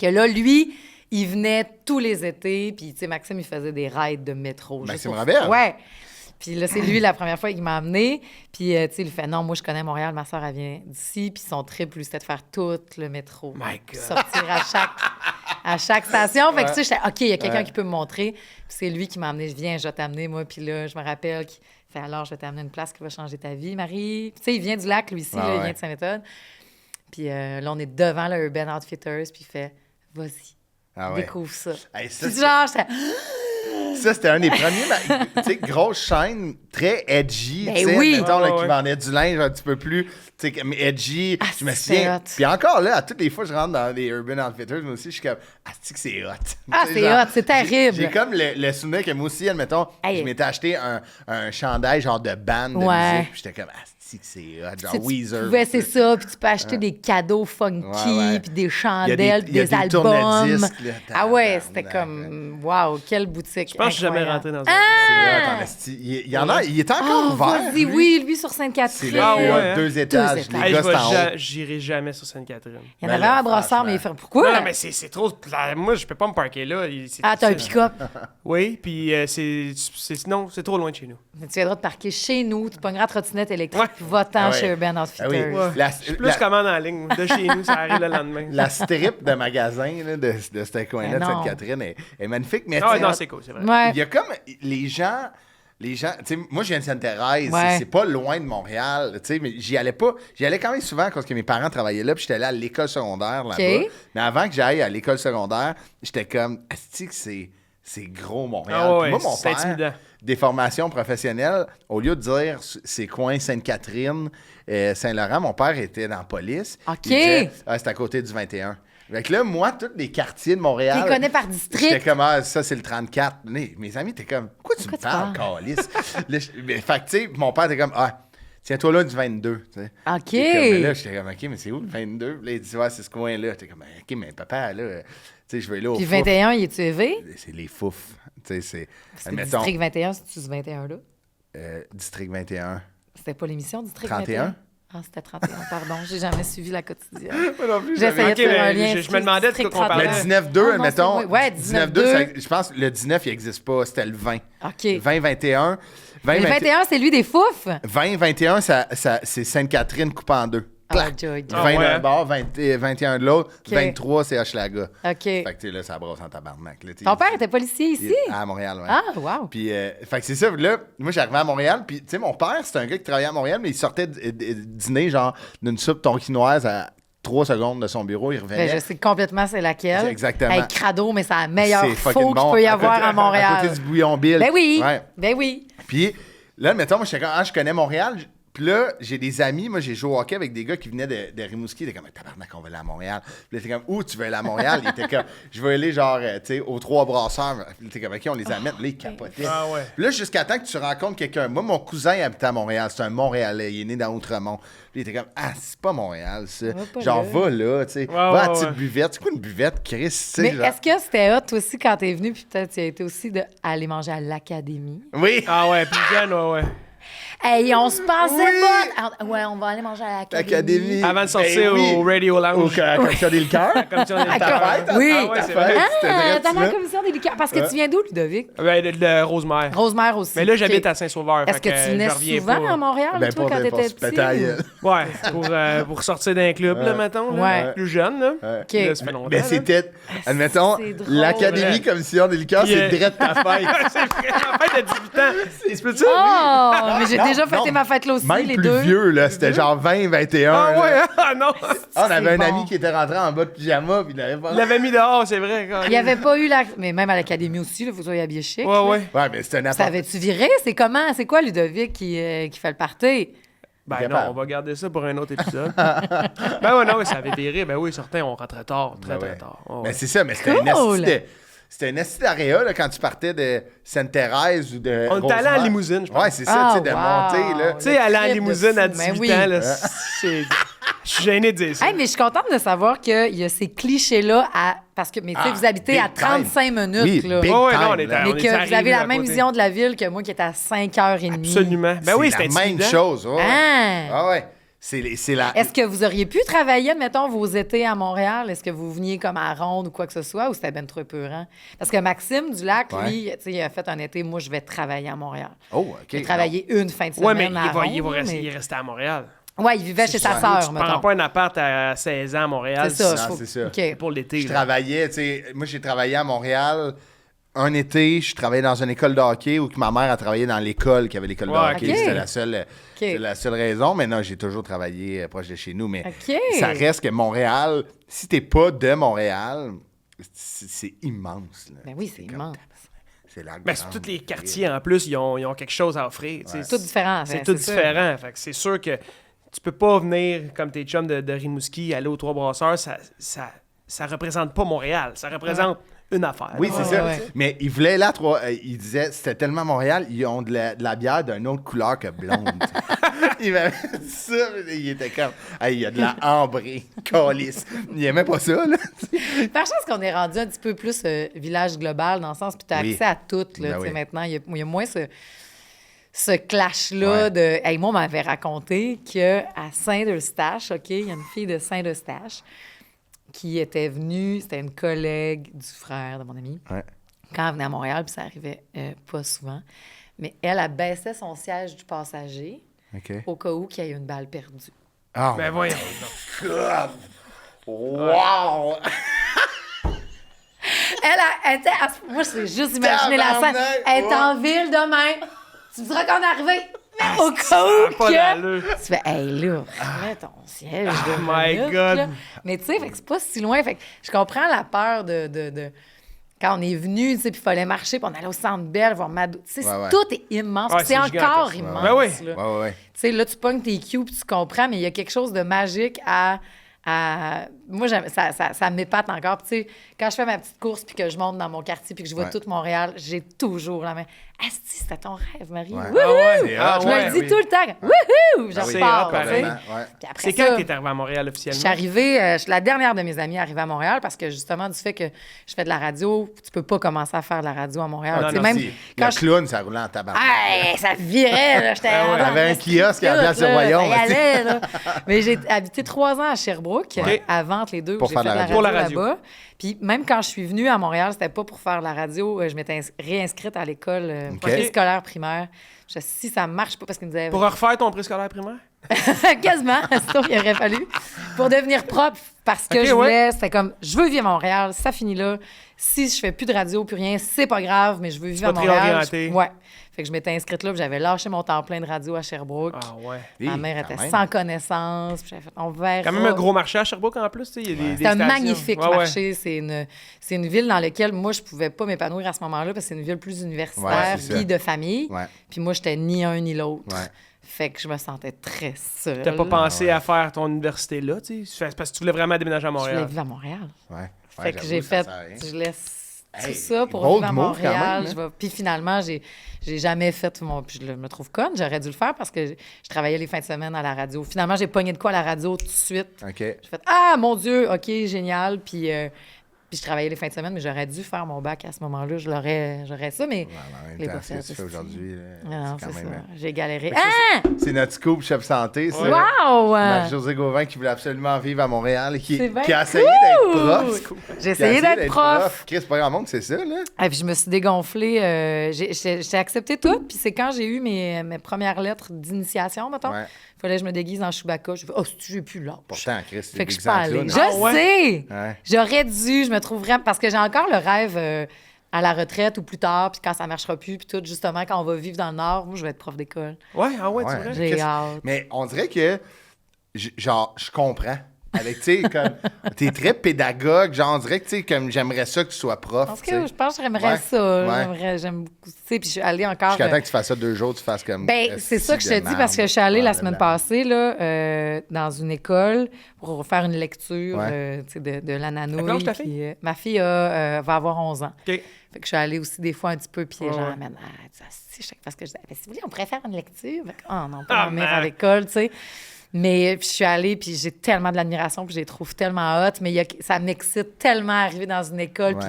Que là, lui, il venait tous les étés, puis tu sais, Maxime, il faisait des rides de métro. Maxime Robert? Ouais. Puis là, c'est lui, la première fois qu'il m'a amené. Puis, tu sais, il fait « Non, moi, je connais Montréal. Ma soeur, elle vient d'ici. » Puis son trip, lui, c'était de faire tout le métro. My God. Sortir à chaque station. Fait que, tu sais, j'étais « OK, il y a quelqu'un qui peut me montrer. » Puis c'est lui qui m'a amené. « Viens, je vais t'amener, moi. » Puis là, je me rappelle qu'il fait « Alors, je vais t'amener une place qui va changer ta vie, Marie. » Tu sais, il vient du lac, lui, ici. Là, il vient de Saint-Méthode. Puis là, on est devant le Urban Outfitters. Puis il fait « Vas-y, découvre ça. » Puis genre, j'étais... Ça, c'était un des premiers, tu sais, grosse chaîne, très edgy, tu sais, mettons, qui vendait du linge un petit peu plus, tu sais, comme edgy, je me souviens. Puis encore là, à toutes les fois que je rentre dans les Urban Outfitters, moi aussi, je suis comme, c'est hot. C'est hot, c'est terrible. J'ai comme le souvenir que moi aussi, admettons, je m'étais acheté un chandail genre de band de musique, puis j'étais comme, c'est hot, genre Weezer. C'est ça, puis tu peux acheter des cadeaux funky, puis des chandelles, des albums. C'était comme, wow, quelle boutique. Je pense que je suis jamais rentré dans un. Il y en a, il est encore ouvert. Oui, lui sur Sainte-Catherine. C'est là, 2 étages. Les gars, c'est en haut. J'irai jamais sur Sainte-Catherine. Il y en avait un à Brossard, mais il fait pourquoi? Non, mais c'est trop. Moi, je peux pas me parquer là. T'as un pick-up? Oui, puis non, c'est trop loin de chez nous. Mais tu viendras te parquer chez nous, tu pogneras trottinette électrique, puis va-t'en chez Urban Outfitters. Je suis plus commande en ligne. De chez nous, ça arrive le lendemain. La strip de magasin de ce coin-là de Sainte-Catherine est magnifique. Mais non, c'est cool, c'est vrai. Il y a comme les gens, tu sais, moi, je viens de Sainte-Thérèse, c'est pas loin de Montréal, tu sais, mais j'y allais pas. J'y allais quand même souvent parce que mes parents travaillaient là, puis j'étais allé à l'école secondaire là-bas. Mais avant que j'aille à l'école secondaire, j'étais comme, est-ce que c'est gros Montréal? Puis moi, mon père, des formations professionnelles, au lieu de dire c'est coin Sainte-Catherine, Saint-Laurent, mon père était dans la police. OK. Il disait, c'est à côté du 21. Fait que là, moi, tous les quartiers de Montréal... Tu les connais par J'étais district. comme, ça, c'est le 34. Mes amis étaient comme, pourquoi tu me parles, câlisse? Fait que, tu sais, mon père était comme, tiens-toi là du 22. Tu sais. OK. Mais là, j'étais comme, OK, mais c'est où le 22? Puis là, il dit, c'est ce coin-là. J'étais comme, OK, mais papa, là, tu sais, je vais là au Puis fouf. 21, il est-tu élevé? C'est les fouf. Tu sais, c'est. Parce que Admettons, District 21, c'est-tu ce 21-là? District 21. C'était pas l'émission District 31? 21? Ah, c'était 31, pardon. J'ai jamais suivi la quotidienne. Moi non plus, J'essayais de faire un mais lien. je me demandais de quoi qu'on parlait. Le 19-2, Ah, non, admettons. c'est vrai. Ouais, 19-2. Je pense que le 19, il n'existe pas. C'était le 20. OK. 20-21. Le 21, c'est lui des foufs? 20-21, c'est Sainte-Catherine coupée en deux. Clac. 20 d'un bord, 21 de l'autre. OK. 23, c'est Hochelaga. OK. Fait que, tu sais, là, ça brosse en tabarnak. Là, Ton père était policier ici? À Montréal, oui. Ah, wow. Puis, fait que c'est ça. Là, moi, j'arrivais à Montréal. Puis, tu sais, mon père, c'était un gars qui travaillait à Montréal, mais il sortait dîner, genre, d'une soupe tonkinoise à 3 secondes de son bureau. Il revenait. Ben, je sais complètement c'est laquelle. C'est exactement. Hey, crado, mais c'est la meilleure C'est faux fucking qu'il bon. peut y À avoir côté- à Montréal. À côté du bouillon Bill. Ben oui. Ouais. Ben oui. Puis là, mettons, moi, j'étais comme, je connais Montréal. Puis là, j'ai des amis. Moi, j'ai joué au hockey avec des gars qui venaient de Rimouski. Ils étaient comme, tabarnak, on va aller à Montréal. Puis là, t'es comme, où tu veux aller à Montréal? Il était comme, je vais aller, genre, tu sais, aux 3 brasseurs. Puis là, t'es comme, OK, on les amène. Là, ils capotaient. Ah ouais. Puis là, jusqu'à temps que tu rencontres quelqu'un. Moi, mon cousin habitait à Montréal. C'est un Montréalais. Il est né dans Outremont. Puis il était comme, c'est pas Montréal, ça. pas Genre, là. va là, tu sais. Va à la petite buvette. C'est quoi une buvette, Chris? Tu sais, Mais genre- est-ce que c'était hot aussi quand t'es venu, puis peut-être tu as été aussi d'aller manger à l'Académie? Oui. Ah ouais, plus jeune, ouais. Hey, on se pensait Oui. pas. Ouais, on va aller manger à l'Académie. L'Académie. Avant de sortir Ben oui. au Radio Au Lounge. commission des liqueurs. Comme si on était Ah, oui. Ah ouais, c'est vrai. Ah, t'as la commission des liqueurs. Parce que tu viens d'où, Ludovic? Ben, de Rosemère. Rosemère aussi. Mais là, j'habite OK. à Saint-Sauveur. Est-ce que tu venais souvent à Montréal, Ben, toi, pas quand de- t'étais pour se péter la petit? gueule. Ouais, pour sortir d'un club, là, mettons. Là. Ouais. Plus jeune, là. OK. Là, ça fait longtemps. Mais là. c'était, admettons, c'est drôle. l'Académie Ouais. Commission des liqueurs, Puis, c'est direct ta fête. C'est vrai, en fait, de 18 ans. Tu peux-tu? Oh, mais j'ai Non, déjà fêté non. ma fête là aussi, Même les plus deux. vieux, là, c'était genre 20, 21. Ah là. ouais, ah non. Ah, on avait un bon. ami qui était rentré en bas de pyjama, puis il avait pas... Il l'avait mis dehors, c'est vrai. quand Il n'y avait pas eu la... Mais même à l'Académie aussi, il faut que tu sois habillé chic. Ouais, là. ouais. Ouais, mais c'était un Ça appart. avait-tu viré? C'est comment? C'est quoi, Ludovic, qui fait le party? Ben Capable. non, on va garder ça pour un autre épisode. Ben ouais, non, mais ça avait viré. Ben oui, certains, on rentrait tard, très, Ben très ouais. tard. Oh, Mais ouais. c'est ça, mais c'était Cool. c'était un esti d'area, là, quand tu partais de Sainte-Thérèse ou de On était allé en Rosemère. limousine, je pense. Ouais, c'est ça, tu sais, de Ah, wow. monter, là. Tu sais, aller en trip de limousine à fou, ben 18 oui. ans, là, c'est... Je suis gêné de dire ça. Hey, mais je suis contente de savoir qu'il y a ces clichés-là à... Parce que, mais tu sais, Ah, vous habitez à big time. 35 minutes, Oui, là. big Ouais, ouais, time, non, on est là. à- Mais on est que vous arrivé avez à la même côté. vision de la ville que moi qui est à 5h30. Absolument. Ben oui, C'est c'était la même 18 ans. chose. Ouais. Ah! Ah ouais. C'est la... Est-ce que vous auriez pu travailler, admettons, vos étés à Montréal? Est-ce que vous veniez comme à Ronde ou quoi que ce soit, ou c'était ben trop épeurant? Parce que Maxime Dulac, Ouais. lui, tu sais, il a fait un été, moi, je vais travailler à Montréal. Oh, OK. J'ai travaillé une fin de semaine Ouais, mais à Ronde. il est resté à Montréal. Ouais, il vivait chez sa Tu sœur, prends mettons. pas un appart à 16 ans à Montréal. C'est ça. Non, faut- c'est ça. OK. Pour l'été. Je là. travaillais, tu sais, moi j'ai travaillé à Montréal un été, je travaillais dans une école de hockey où que ma mère a travaillé dans l'école qui avait l'école de Ouais, hockey. ok. C'était la seule raison, mais non, j'ai toujours travaillé proche de chez nous. Mais OK. ça reste que Montréal, si t'es pas de Montréal, c'est immense. Là. Ben oui, c'est comme- immense. C'est la Ben, grande tous les ville. quartiers, en plus, ils ont quelque chose à offrir. tu sais. C'est tout différent. C'est ben, tout ça. différent. Fait que c'est sûr que tu peux pas venir comme tes chums de Rimouski, aller aux Trois Brasseurs. Ça représente pas Montréal. Ça représente une affaire. Oui, c'est ça. ouais. Mais ils voulaient là, ils disaient, c'était tellement Montréal, ils ont de la bière d'une autre couleur que blonde. Il m'avait dit ça, mais il était comme, hey, il y a de la ambrée, calice. Il aimait pas ça, là. Par chance qu'on est rendu un petit peu plus village global, dans le sens, puis tu as Oui. accès à tout, là, Ben tu sais, oui. maintenant. Il y a moins ce clash-là Ouais. de... Hey, moi, on m'avait raconté qu'à Saint-Eustache, OK, il y a une fille de Saint-Eustache qui était venue, c'était une collègue du frère de mon ami, Ouais. quand elle venait à Montréal, puis ça arrivait pas souvent, mais elle baissait son siège du passager OK. au cas où qu'il y ait une balle perdue. Oh, Ben voyons. God! Wow! Elle était... Moi, je juste imaginer la scène. Tabarnak! Elle est en ville demain. Tu me diras qu'on est arrivé. Au cas où Pas que... d'allure. Tu fais, hey là, remets ton siège de my minutes, God. là. Mais tu sais, fait que c'est pas si loin. Fait que je comprends la peur de quand on est venu, tu sais, puis il fallait marcher, puis on allait au Centre Bell voir Madou. Tu sais, Ouais, ouais. tout est immense. Ouais, puis c'est c'est encore gigantesque. immense. Ben oui. là. Ouais, ouais, ouais. Tu sais, là, tu pognes tes cues, puis tu comprends, mais il y a quelque chose de magique à Moi, ça m'épate encore. Puis, tu sais, quand je fais ma petite course puis que je monte dans mon quartier puis que je vois tout Montréal, j'ai toujours la main. Asti, c'était ton rêve, Marie. Ouais. Wouhou! Ah Je me le dis tout le temps. Wouhou! Je repars. C'est quand que tu es arrivé à Montréal officiellement? Je suis arrivée, je suis la dernière de mes amies arrivée à Montréal parce que justement, du fait que je fais de la radio, tu peux pas commencer à faire de la radio à Montréal. Non, même quand le clown, ça roulait en tabac. Ça virait, là. J'étais avait un kiosque à la place de Voyons. Mais j'ai habité 3 ans à Sherbrooke, avant entre les deux, où j'ai fait de la radio là-bas. Puis même quand je suis venue à Montréal, c'était pas pour faire de la radio. Je m'étais réinscrite à l'école préscolaire primaire. Je sais si ça marche pas parce qu'ils me disaient... Pour refaire ton préscolaire primaire? Quasiment. C'est ça qu'il aurait fallu. Pour devenir prof, parce que je voulais... C'était comme, je veux vivre à Montréal, ça finit là. Si je fais plus de radio, plus rien, c'est pas grave, mais je veux vivre à Montréal. Ouais. Fait que je m'étais inscrite là, puis j'avais lâché mon temps plein de radio à Sherbrooke. Ah ouais. Ma mère était sans connaissance. Puis j'avais fait, on verra. Quand même un gros marché à Sherbrooke en plus. Il y a des c'est un magnifique marché. C'est une ville dans laquelle moi, je pouvais pas m'épanouir à ce moment-là parce que c'est une ville plus universitaire puis de famille. Puis moi, j'étais ni un ni l'autre. Fait que je me sentais très seule. T'as pas pensé à faire ton université là, tu sais? Parce que tu voulais vraiment déménager à Montréal. Je voulais vivre à Montréal. Fait que j'ai fait... Je laisse tout ça pour vivre à Montréal. Puis finalement, j'ai jamais fait Puis je me trouve conne. J'aurais dû le faire parce que je travaillais les fins de semaine à la radio. Finalement, j'ai pogné de quoi à la radio tout de suite. J'ai fait « Ah, mon Dieu! OK, génial! » Puis je travaillais les fins de semaine, mais j'aurais dû faire mon bac à ce moment-là. J'aurais ça, mais je l'ai pas fait. Ce que tu fais aujourd'hui, non, c'est ça. J'ai galéré. C'est notre scoop chef santé. C'est wow! Marie-Josée Gauvin qui voulait absolument vivre à Montréal et qui a essayé d'être prof. J'ai essayé d'être prof. Chris, c'est pas grand monde, c'est ça, là? Et puis je me suis dégonflée. J'ai accepté tout. Puis c'est quand j'ai eu mes premières lettres d'initiation, mettons. Il fallait que je me déguise en Chewbacca. Je fais « Oh, si j'ai plus l'âge. » Pourtant, Chris, c'est fait que je suis pas allée. Je sais! J'aurais dû. Je me trouve vraiment... Parce que j'ai encore le rêve à la retraite ou plus tard, puis quand ça marchera plus, puis tout, justement, quand on va vivre dans le Nord, moi, je vais être prof d'école. Ouais, c'est vrai. J'ai hâte. Mais on dirait que, genre, je comprends. Avec, tu sais, comme, t'es très pédagogue, genre, on dirait que, tu sais, comme, j'aimerais ça que tu sois prof. Parce que je pense que j'aimerais ça. J'aime beaucoup, tu sais, puis je suis allée encore... Jusqu'à temps que tu fasses ça 2 jours, tu fasses comme... Ben, c'est ça que je te dis, parce que je suis allée la semaine passée, là, dans une école pour faire une lecture, tu sais, de l'ananouille. Ta fille? Ma fille va avoir 11 ans. OK. Fait que je suis allée aussi des fois un petit peu piégeant. Parce que je disais, si vous voulez, on pourrait faire une lecture. Oh non, pas dormir à l'école, tu sais. Mais puis je suis allée, puis j'ai tellement de l'admiration, puis je les trouve tellement hot, mais ça m'excite tellement d'arriver dans une école, puis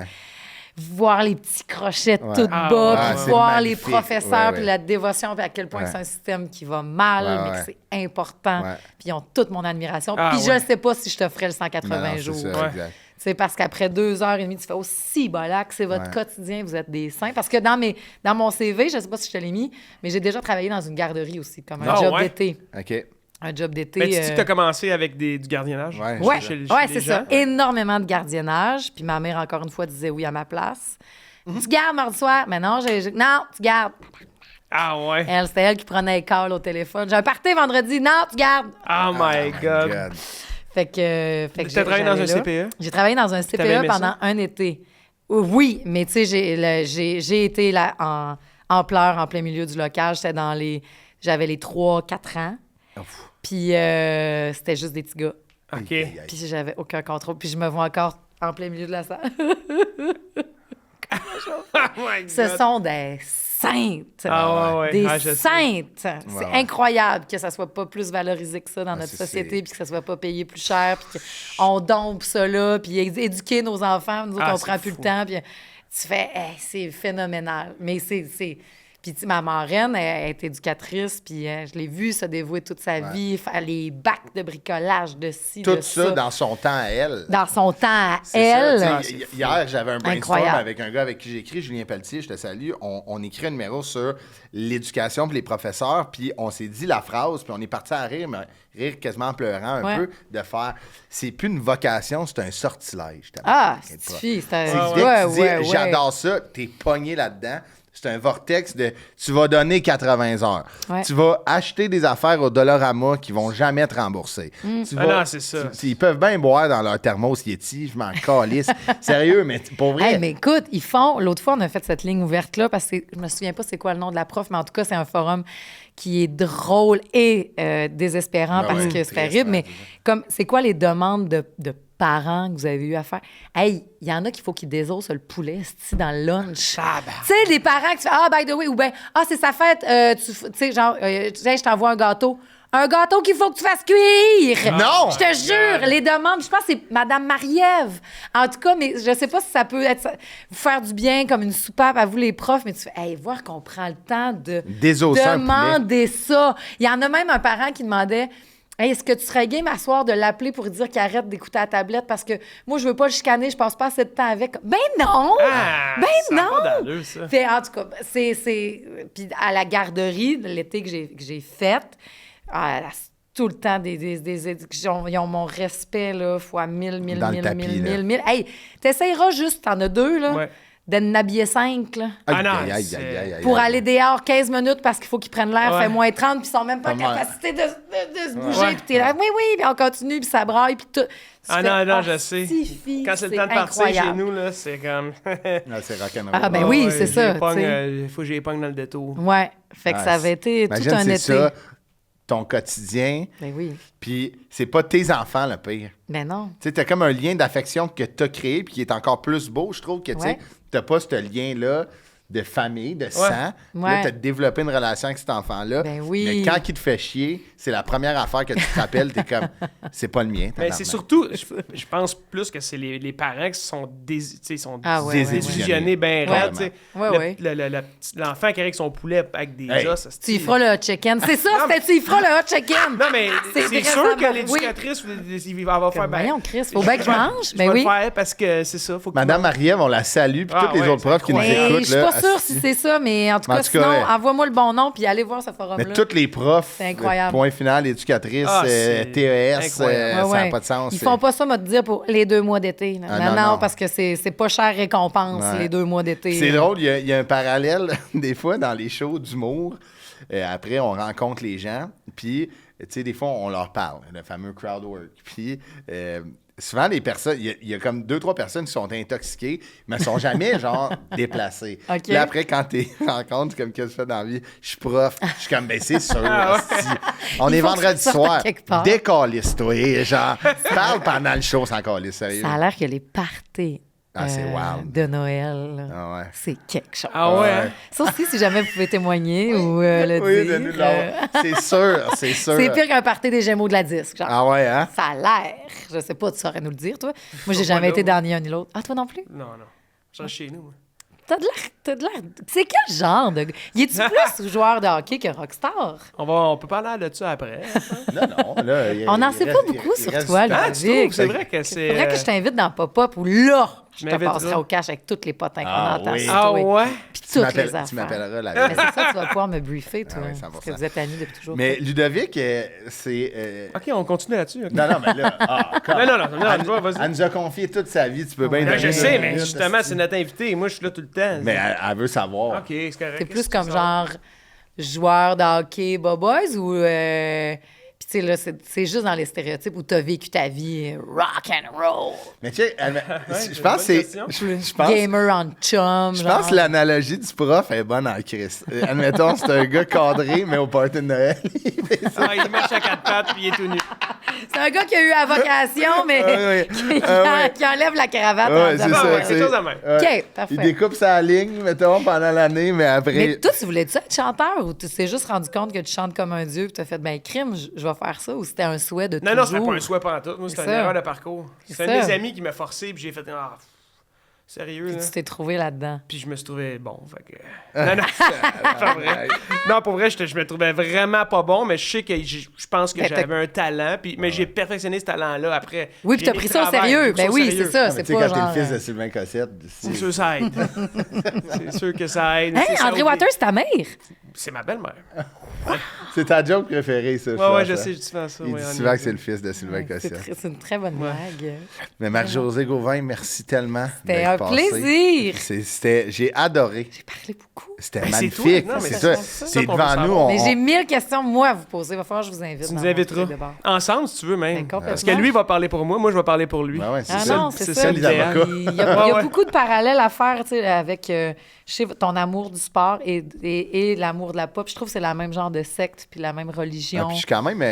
voir les petits crochets tout bas, puis voir les professeurs, puis la dévotion, puis à quel point c'est un système qui va mal, mais que c'est important. Puis ils ont toute mon admiration. Puis je ne sais pas si je te ferais le 180 jours. C'est parce qu'après 2h30, tu fais aussi bolac, c'est votre quotidien, vous êtes des saints. Parce que dans mon CV, je ne sais pas si je te l'ai mis, mais j'ai déjà travaillé dans une garderie aussi, comme un job d'été. OK. Un job d'été. Mais tu dis que tu as commencé avec du gardiennage? Oui, c'est ça. Énormément de gardiennage. Puis ma mère, encore une fois, disait oui à ma place. Tu gardes mardi soir? Mais non, non, tu gardes. Ah ouais? C'était elle qui prenait les calls au téléphone. J'ai un party vendredi. Non, tu gardes. Oh my God. Fait que tu as travaillé dans un CPE? J'ai travaillé dans un CPE pendant un été. Oui, mais tu sais, j'ai été là en pleurs en plein milieu du local. J'avais les 3-4 ans. Puis c'était juste des petits gars. OK. Puis j'avais aucun contrôle. Puis je me vois encore en plein milieu de la salle. Ce sont des saintes. Des saintes. C'est incroyable que ça soit pas plus valorisé que ça dans notre société, puis que ça soit pas payé plus cher, puis qu'on dompe ça là, puis éduquer nos enfants. Nous autres, on prend plus le temps. Puis tu fais, c'est phénoménal. Mais c'est Puis ma marraine, elle est éducatrice, puis je l'ai vue se dévouer toute sa vie, faire les bacs de bricolage de ci, de ça. Tout ça dans son temps à elle. Dans son temps à elle. Hier, j'avais un brainstorm avec un gars avec qui j'ai écrit, Julien Pelletier, je te salue. On écrit un numéro sur l'éducation puis les professeurs, puis on s'est dit la phrase, puis on est parti à rire, mais rire quasiment en pleurant un peu, de faire « c'est plus une vocation, c'est un sortilège. » Ah, c'est j'adore ça, t'es pogné là-dedans. C'est un vortex de tu vas donner 80 heures. Ouais. Tu vas acheter des affaires au Dollarama qui vont jamais te rembourser. Tu vas- non, c'est ça. Ils peuvent bien boire dans leur thermos Yeti, je m'en calisse. Sérieux, mais pour vrai. Hey, mais écoute, ils font. L'autre fois, on a fait cette ligne ouverte-là parce que je me souviens pas c'est quoi le nom de la prof, mais en tout cas, c'est un forum qui est drôle et désespérant Ben parce oui, que c'est triste, terrible. Mais c'est ça. comme, c'est quoi les demandes de parents que vous avez eu à faire? Hey, il y en a qu'il faut qu'ils désossent le poulet esti, dans le lunch. Tu sais, les parents qui font « Ah, by the way » ou bien « Ah, c'est sa fête, tu sais, genre, tiens, je t'envoie un gâteau. » Un gâteau qu'il faut que tu fasses cuire! Non! Je te jure, les demandes, je pense que c'est Madame Marie-Ève. En tout cas, mais je sais pas si ça peut être vous faire du bien comme une soupape à vous les profs, mais tu fais, hey, voir qu'on prend le temps de Désosser un demander ça. Il y en a même un parent qui demandait, hey, est-ce que tu serais game à soir de l'appeler pour dire qu'il arrête d'écouter la tablette parce que moi, je veux pas le chicaner, je passe pas assez de temps avec. Ben non! Ah, Ben ça a non! pas d'allure, ça. Fait, en tout cas, c'est... Puis à la garderie, l'été que j'ai faite, tout le temps des éducations. Ils ont mon respect, là, fois 1000. Dans le tapis, là. Hey, t'essayeras juste, t'en as 2, là, Ouais. d'en habiller 5, là. Ah non, Aïe, aïe, c'est- aïe, aïe, aïe, Pour aïe. aller dehors 15 minutes parce qu'il faut qu'ils prennent l'air, Ouais. fait moins 30, puis ils sont même pas en Pas mal. capacité de se bouger. Ouais. Puis t'es là, oui, puis on continue, puis ça braille, puis tout. Ah Tu fais, non, oh, je sais. si, Quand c'est le temps de partir incroyable. chez nous, là, c'est comme... Ah, c'est rock'n'roll. Ah, ben oui, c'est ça, tu sais. Il faut que j'ai pogne dans le détour. Ouais, fait que Ah, ça avait été tout imagine, un c'est été. ça, ton quotidien, Ben oui, puis c'est pas tes enfants le pire. ben non. Tu sais, t'as comme un lien d'affection que t'as créé, puis qui est encore plus beau, je trouve, que tu sais, Ouais. t'as pas ce lien-là de famille, de sang. Puis Ouais. Là, t'as développé une relation avec cet enfant-là. Ben oui. Mais quand il te fait chier, c'est la première affaire que tu te rappelles, t'es comme, c'est pas le mien. Mais tabarnak. c'est surtout, je pense plus que c'est les parents qui sont, Ah ouais, désillusionnés bien Ouais. raides. tu sais. Ouais, ouais. L'enfant qui arrive avec son poulet avec des Hey. os. Tu y feras le hot chicken. C'est ça, c'était tu y feras le hot chicken. Non, mais C'est c'est très sûr que sympa. l'éducatrice il va faire... Voyons, Chris, faut bien que je mange. Je Ben vais oui. le faire parce que c'est ça. Faut que Madame Marie-Ève, on la salue, puis Ah tous les ouais, autres profs qui nous c'est Mais écoutent. je suis là, pas sûre si c'est ça, mais en tout Mais en cas, tout cas, sinon, ouais. envoie-moi le bon nom puis allez voir ce forum-là. Mais tous les profs, C'est incroyable. point final, éducatrice, Ah, c'est TES, incroyable. ça Ouais, n'a pas de sens. Ils c'est- font pas ça, moi, te dire, pour les 2 mois d'été. là. Ah, non, non, non. parce que c'est pas cher récompense, Ouais. les 2 mois d'été. C'est drôle, il y a un parallèle des fois dans les shows d'humour. Après, on rencontre les gens, puis, tu sais, des fois, on leur parle, le fameux crowd work. Puis, souvent, les personnes, il y a comme 2-3 personnes qui sont intoxiquées, mais elles sont jamais, genre, déplacées. OK. Puis là, après, quand tu rencontres, comme qu'est-ce que tu fais dans la vie, je suis prof. Je suis comme, ben, c'est sûr. hostie. On Il est faut que vendredi ça sorte soir. quelque part. Décalisse-toi. Genre, parle pendant le show sans calisse, sérieux. Ça a l'air que les parties Ah, c'est wild. de Noël, là, Ah ouais. c'est quelque chose. Ah ouais, hein? Ça aussi, si jamais vous pouvez témoigner ou le Oui, dire. donne-nous de l'or. C'est sûr, c'est sûr. C'est pire qu'un party des Gémeaux de la disque, genre. Ah ouais, hein? Ça a l'air. Je sais pas, tu saurais nous le dire, toi. Moi, j'ai Pas jamais là, été moi. dans ni un ni l'autre. Ah, toi non plus? Non, non. Je reste chez nous. moi. T'as de l'air... C'est quel genre de gars? Y est-tu plus joueur de hockey que rockstar? On peut parler de ça après. Non, non. Là, On n'en sait pas beaucoup sur toi, là. Ah, Ludovic. tu trouves? C'est vrai que c'est... Faudrait que je t'invite dans Pop-Up où là, je te m'inviteras. passerai au cash avec tous les potins qu'on Ah entend oui. sur Ah toi. ouais? Puis Tu toutes m'appelles- les affaires. tu m'appelleras la Mais veille. c'est ça, tu vas pouvoir me briefer, toi. Ah oui, parce 100%. que vous êtes amis depuis toujours. Mais Ludovic, c'est. OK, on continue là-dessus. ok. Non, non, mais là. Non, vas-y. Elle nous a confié toute sa vie. Tu peux bien Non, donner je sais, une mais minute, justement, hostie. c'est notre invité. Moi, je suis là tout le temps. Mais elle veut savoir. OK, c'est correct. T'es plus Qu'est-ce comme que genre joueur de hockey boys ou... Puis tu sais, là, c'est juste dans les stéréotypes où t'as vécu ta vie rock and roll. Mais tu sais, je c'est pense une que c'est. bonne Je pense. Gamer en chum, Je genre. pense que l'analogie du prof est bonne en Christ. Admettons, c'est un gars cadré, mais au party de Noël. il fait ça. Ah, il marche à 4 pattes puis il est tout nu. C'est un gars qui a eu la vocation, mais Ouais, qui, ouais. qui enlève la cravate. Ouais, en c'est disant, ça. ouais, c'est- quelque chose de même. OK, parfait. Il découpe sa ligne, mettons, pendant l'année, mais après. Mais toi, tu voulais-tu être chanteur ou tu t'es juste rendu compte que tu chantes comme un dieu et tu as fait, ben, crime, je vais faire ça ou c'était un souhait de Non, toujours? non, c'était pas un souhait pendant tout. Moi, c'était C'est une ça. erreur de parcours. C'est C'est un de ça. mes amis qui m'a forcé puis j'ai fait ah, sérieux, là. Puis tu t'es trouvé là-dedans. Puis je me suis trouvé bon. Fait que... Non, non, c'est pas vrai. Non, pour vrai, je me trouvais vraiment pas bon, mais je sais que je pense que Ben, j'avais un talent. Puis, mais j'ai perfectionné ce talent-là après. Oui, puis J'ai t'as mis pris le ça au travail, sérieux. j'ai pris Ben au oui, sérieux. c'est ça. Ah, mais C'est tu sais, pas quand t'es genre... le fils de Sylvain Cossette. C'est sûr que ça aide. C'est sûr que ça aide. Hein, C'est ça, André oublie. Waters, c'est ta mère? C'est ma belle-mère. C'est ta joke préférée, ça. Ouais, je sais, je fais ça. Il dit souvent que c'est le fils de Sylvain Cossette. C'est une très bonne blague. Mais Marie-Josée Gauvin, merci tellement. C'était un plaisir. J'ai adoré. J'ai parlé beaucoup. C'était Ben, magnifique. Non, mais c'est ça, ça. c'est C'est qu'on devant veut nous. savoir. Mais j'ai 1000 questions, moi, à vous poser. Il va falloir que je vous invite. Tu dans nous mon inviteras. truc de bar. Ensemble, si tu veux, même. Ben, complètement. Parce que lui, il va parler pour moi, je vais parler pour lui. Ben ouais, c'est Ah ça. non, c'est c'est ça. ça, les l'idéal. avocats. Il y a beaucoup de parallèles à faire, tu sais, avec je sais, ton amour du sport et l'amour de la pop. Je trouve que c'est la même genre de secte puis la même Ah, religion. puis je suis quand même,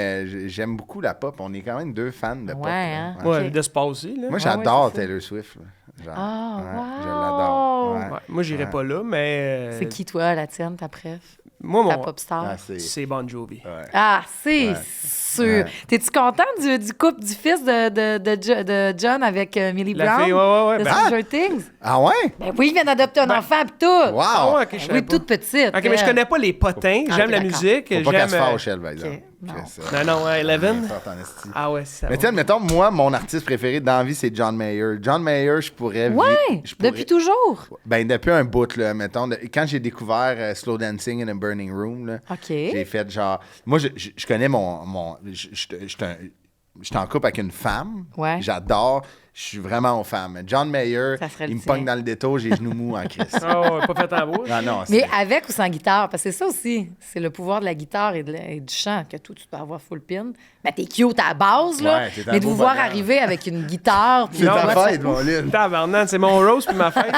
j'aime beaucoup la pop. On est quand même 2 fans de pop. Ouais, là. hein? Ouais. Ouais, Ok. de se passer, là. Moi, Ah j'adore ouais, c'est ça. Taylor Swift. Là. Genre, Ah, ouais, wow! je l'adore. Ouais. Ouais, moi, j'irai pas là, mais. C'est qui, toi, la tienne, ta préf? Moi, Ta mon. pop star? Ah, C'est Bon Jovi. Ouais. Ah, c'est Ouais. sûr. Ouais. T'es-tu content du couple du fils de John avec Millie La Brown? fille, ouais. De Ben, Stranger Things? Ah ouais? Ben oui, il vient d'adopter un enfant pis tout. Wow! ah ouais, ok, je Ben savais oui, pas. toute petite. Ok, mais je connais pas les potins. Ah, J'aime ok, la d'accord. musique. Faut pas qu'elle se J'aime. fâche, elle, par exemple. non. Chris, Non, ouais, Eleven. forte en esti. Ah ouais, c'est ça. Mais tiens, mettons, moi, mon artiste préféré dans la vie, c'est John Mayer. John Mayer, je pourrais... Ouais, je pourrais- depuis toujours. Ben, depuis un bout, là, mettons. Quand j'ai découvert Slow Dancing in a Burning Room, là, OK. j'ai fait genre... Moi, je connais j'étais en couple avec une femme. Ouais. J'adore. Je suis vraiment aux femmes. John Mayer, Ça serait le il me tien. pogne dans le détour, j'ai les genoux mous en crise. Ah ouais, pas fait en bouche. Non, non, Mais c'est... avec ou sans guitare, parce que c'est ça aussi. C'est le pouvoir de la guitare et du chant, que tout, tu peux avoir full pin. Mais t'es cute à la base, là. Ouais, t'es un Mais de beau vous voir bonheur. arriver avec une guitare. puis C'est ta moi, fête, mon Lynn. Tabarnak, c'est mon rose puis ma fête.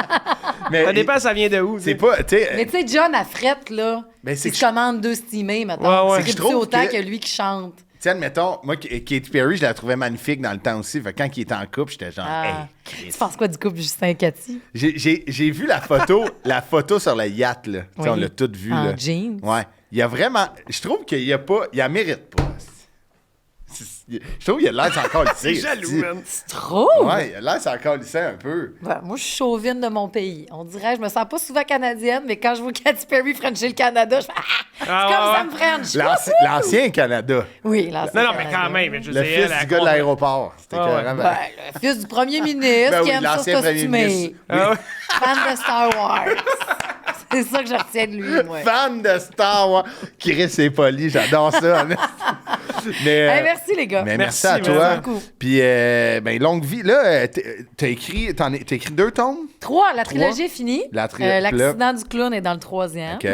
Mais Ça dépend, ça vient de où. c'est tu sais. pas... tu sais, Mais tu sais, John à frette, là. Ben, c'est Si que tu commandes 2 steamés, mettons. Ouais, ouais. C'est Que je que tu trouve autant que- que lui qui chante. Tiens, admettons, moi, Katy Perry, je la trouvais magnifique dans le temps aussi. Fait que quand il était en couple, j'étais genre, Ah. hey, Chris. Tu penses quoi du couple Justin et Cathy? J'ai vu la photo sur le yacht, là. Tu sais, Oui. on l'a toute vue, En là. jeans. Ouais. Il y a vraiment... Je trouve qu'il y a pas... Il la mérite pas. Je trouve qu'il a l'air encore C'est jaloux, man. C'est trop! Ouais, il a l'air encore lycée un peu. Ben, moi, je suis chauvine de mon pays. On dirait, je me sens pas souvent canadienne, mais quand je vois Katy Perry frencher le Canada, je fais c'est comme ça me French. L'ancien Canada. Oui, là, Non, mais quand même. Je Le sais, fils elle, du gars de l'aéroport. C'était Ah ouais. carrément... Ben, le fils du premier ministre Ben oui, qui aime ça se l'ancien premier costumer. ministre. Ah ouais. Fan de Star Wars. C'est ça que je retiens de lui, moi. Fan de Star Wars. Chris est poli, j'adore ça. Mais, Hey, merci, les gars. mais merci, Merci, à toi. merci beaucoup. Puis, ben, longue vie. Là, t'as écrit 2 tomes? 3, la trilogie est finie. L'accident du clown est dans le 3e. OK.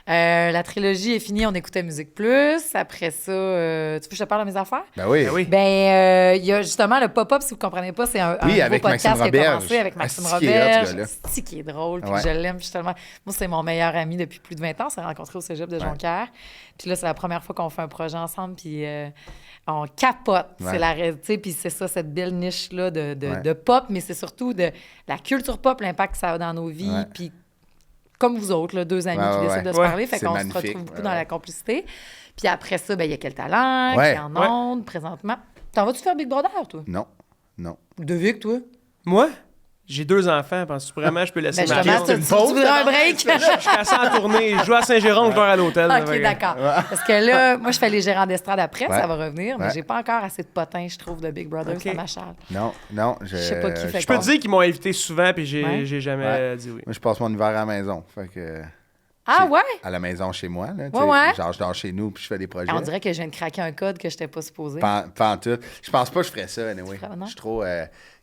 La trilogie est finie, on écoutait Musique Plus. Après ça, tu veux que je te parle de mes affaires? Ben oui. Ben oui. Ben, il y a justement le pop-up, si vous ne comprenez pas, c'est un Oui, nouveau avec podcast Maxime qui a Roberge. commencé avec Maxime Asti qui est hot, ce Roberge. gars-là. C'est qui est drôle, puis Ouais. je l'aime. Je suis tellement... Moi, c'est mon meilleur ami depuis plus de 20 ans. On s'est rencontrés au cégep de Jonquière. Puis là, c'est la première fois qu'on fait un projet ensemble, puis on capote. Ouais. C'est la réalité, puis c'est ça, cette belle niche-là Ouais. de pop, mais c'est surtout de la culture pop, l'impact que ça a dans nos vies, Ouais. puis comme vous autres, là, 2 amis Ouais, qui ouais, décident de se ouais. parler, fait C'est qu'on se magnifique. retrouve beaucoup Ouais, dans ouais. la complicité. Puis après ça, ben il y a Quel talent Ouais. qui est en Ouais. ondes présentement. T'en vas-tu faire Big Brother, toi? Non. Non. De Vic, toi? Moi, j'ai 2 enfants. Penses-tu vraiment je peux laisser Ben ma justement, blonde? tu une pause, voudrais un break? Je suis assez en tournée. Je joue à Saint-Jérôme, je dors à l'hôtel. là, fait OK, que- d'accord. Parce que là, moi, je fais les gérants d'estrade après, Ouais. ça va revenir, mais Ouais. j'ai pas encore assez de potins, je trouve, de Big Brother, OK. ça m'achale. Non. Non. Je sais pas qui fait Je peux te dire qu'ils m'ont invité souvent, puis j'ai Ouais. j'ai jamais Ouais. dit oui. Moi, je passe mon hiver à la maison. Fait que... Ah ouais? À la maison chez moi. Là, tu Ouais, sais. ouais. Genre, je dors chez nous puis je fais des projets. On dirait que je viens de craquer un code que je n'étais pas supposé. Pas en tout. Je pense pas que je ferais ça, anyway. Non? Je suis trop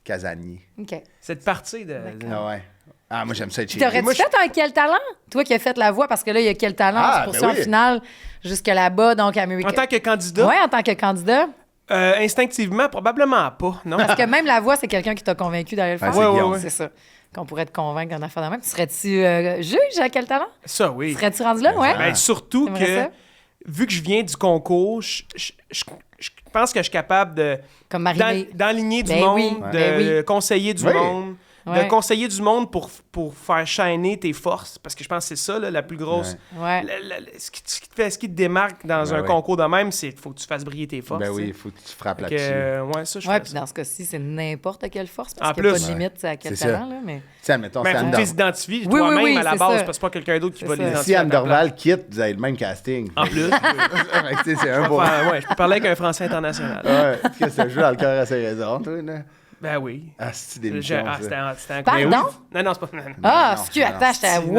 casanier. OK. Cette partie de. Ah ouais. Ah, moi, j'aime ça être chez T'aurais-tu moi. fait un Quel talent? Toi qui as fait la voix, parce que là, il y a Quel talent Ah, qui se poursuit ben en oui. finale jusque là-bas, donc American. En tant que candidat, Oui, en tant que candidat. instinctivement, probablement pas. Non. Parce que même la voix, c'est quelqu'un qui t'a convaincu d'aller le Ouais, faire. c'est Guillaume. C'est ça. Qu'on pourrait te convaincre d'une affaire de même. Serais-tu juge à Quel talent? Ça, oui. Serais-tu rendu là? Ouais. Ben, surtout T'aimerais que, ça? vu que je viens du concours, je pense que je suis capable de Comme Marie-Mé. d'enligner du Ben monde, oui, de ben oui. conseiller du Oui. monde, Ouais. de conseiller du monde pour faire shiner tes forces. Parce que je pense que c'est ça, là, la plus grosse... Ouais. Ce qui te démarque dans Ben un oui. concours de même, c'est qu'il faut que tu fasses briller tes forces. Ben oui, tu il sais. faut que tu frappes Fait que, là-dessus. ouais, ça, je Ouais, fais puis ça. dans ce cas-ci, c'est n'importe quelle force, parce En qu'il n'y a plus, pas de limite c'est à Quel c'est ça. talent, là, mais... Tu sais, admettons, Ben, si faut Anne que tu Dor- t'identifies Oui, toi-même oui, à la c'est base, ça. parce que c'est pas quelqu'un d'autre qui C'est va ça. les si identifier. Anne à ta place. Dorval quitte, vous avez le même casting. En plus, Fait que, tu sais, c'est un je beau. peux faire- ouais, je peux parler avec un Français international. Ouais, tu sais, c'est un jeu dans le cœur à ses raisons, toi, là. Ben oui. Ah, c'est des émissions, C'était un Pardon? Non, c'est pas... Non. Ah, non, excuse, non, attends, j'étais... non,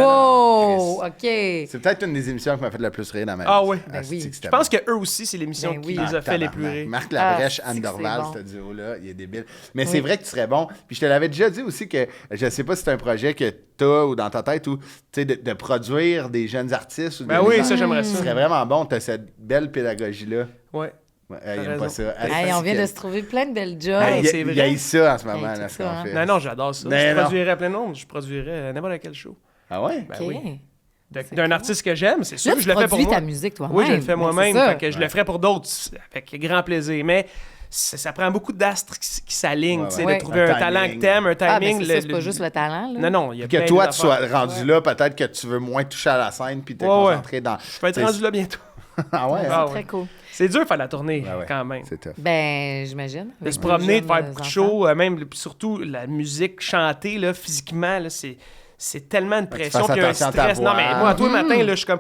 Wow! OK. C'est peut-être une des émissions qui m'a fait le plus rire dans ma vie. Ah oui. Ben oui. c'est que c'était Je pense bon. qu'eux aussi, c'est l'émission Ben qui oui. les a fait les Tabarnak. plus rires. Marc Labrèche, Ah, Anne c'est que c'est Dorval, bon. ce duo-là, il est débile. Mais c'est vrai que tu serais bon. Puis je te l'avais déjà dit aussi que je sais pas si c'est un projet que t'as ou dans ta tête ou de produire des jeunes artistes. Ou Ben des oui, gens. ça, j'aimerais Ce ça. serait vraiment bon. T'as cette belle pédagogie-là. Ouais. Ouais, T'as il aime pas raison. ça. Hey, on vient de se trouver plein de belles jobs. Hey, c'est Il vrai. y a ça en ce moment, Hey, là, tout ce ça, qu'on hein. fait. Non, j'adore ça. Mais Je non. produirais plein de monde. Je produirais n'importe quel show. Ah ouais? Ben OK. oui. C'est D'un cool. artiste que j'aime, c'est sûr Là, que tu je le fais pour produis moi. ta musique toi-même. Oui, je le fais Ben, moi-même. c'est ça. Fait que je le ferai pour d'autres avec grand plaisir. Mais ça prend beaucoup d'astres qui s'alignent, Ouais, tu sais, ouais. de trouver Un un talent que timing. t'aimes, un Ah, timing. mais c'est ça, c'est pas juste le talent. Là. Non, non, il y a Que plein toi, d'autres tu sois affaires. rendu là, peut-être que tu veux moins toucher à la scène puis te Ouais, ouais. concentrer dans... Je vais être rendu là bientôt. Ah ouais? C'est hein? Ah, très ouais. cool. C'est dur de faire la tournée, Ouais, ouais. quand même. C'est tough. Ben, j'imagine. De Avec se deux promener, de faire jeunes beaucoup de enfants. shows, même, puis surtout la musique chantée, là, physiquement, là, c'est tellement de pression fasses puis un attention à ta stress. Non, voix. mais moi, tous les matins, là, je suis comme,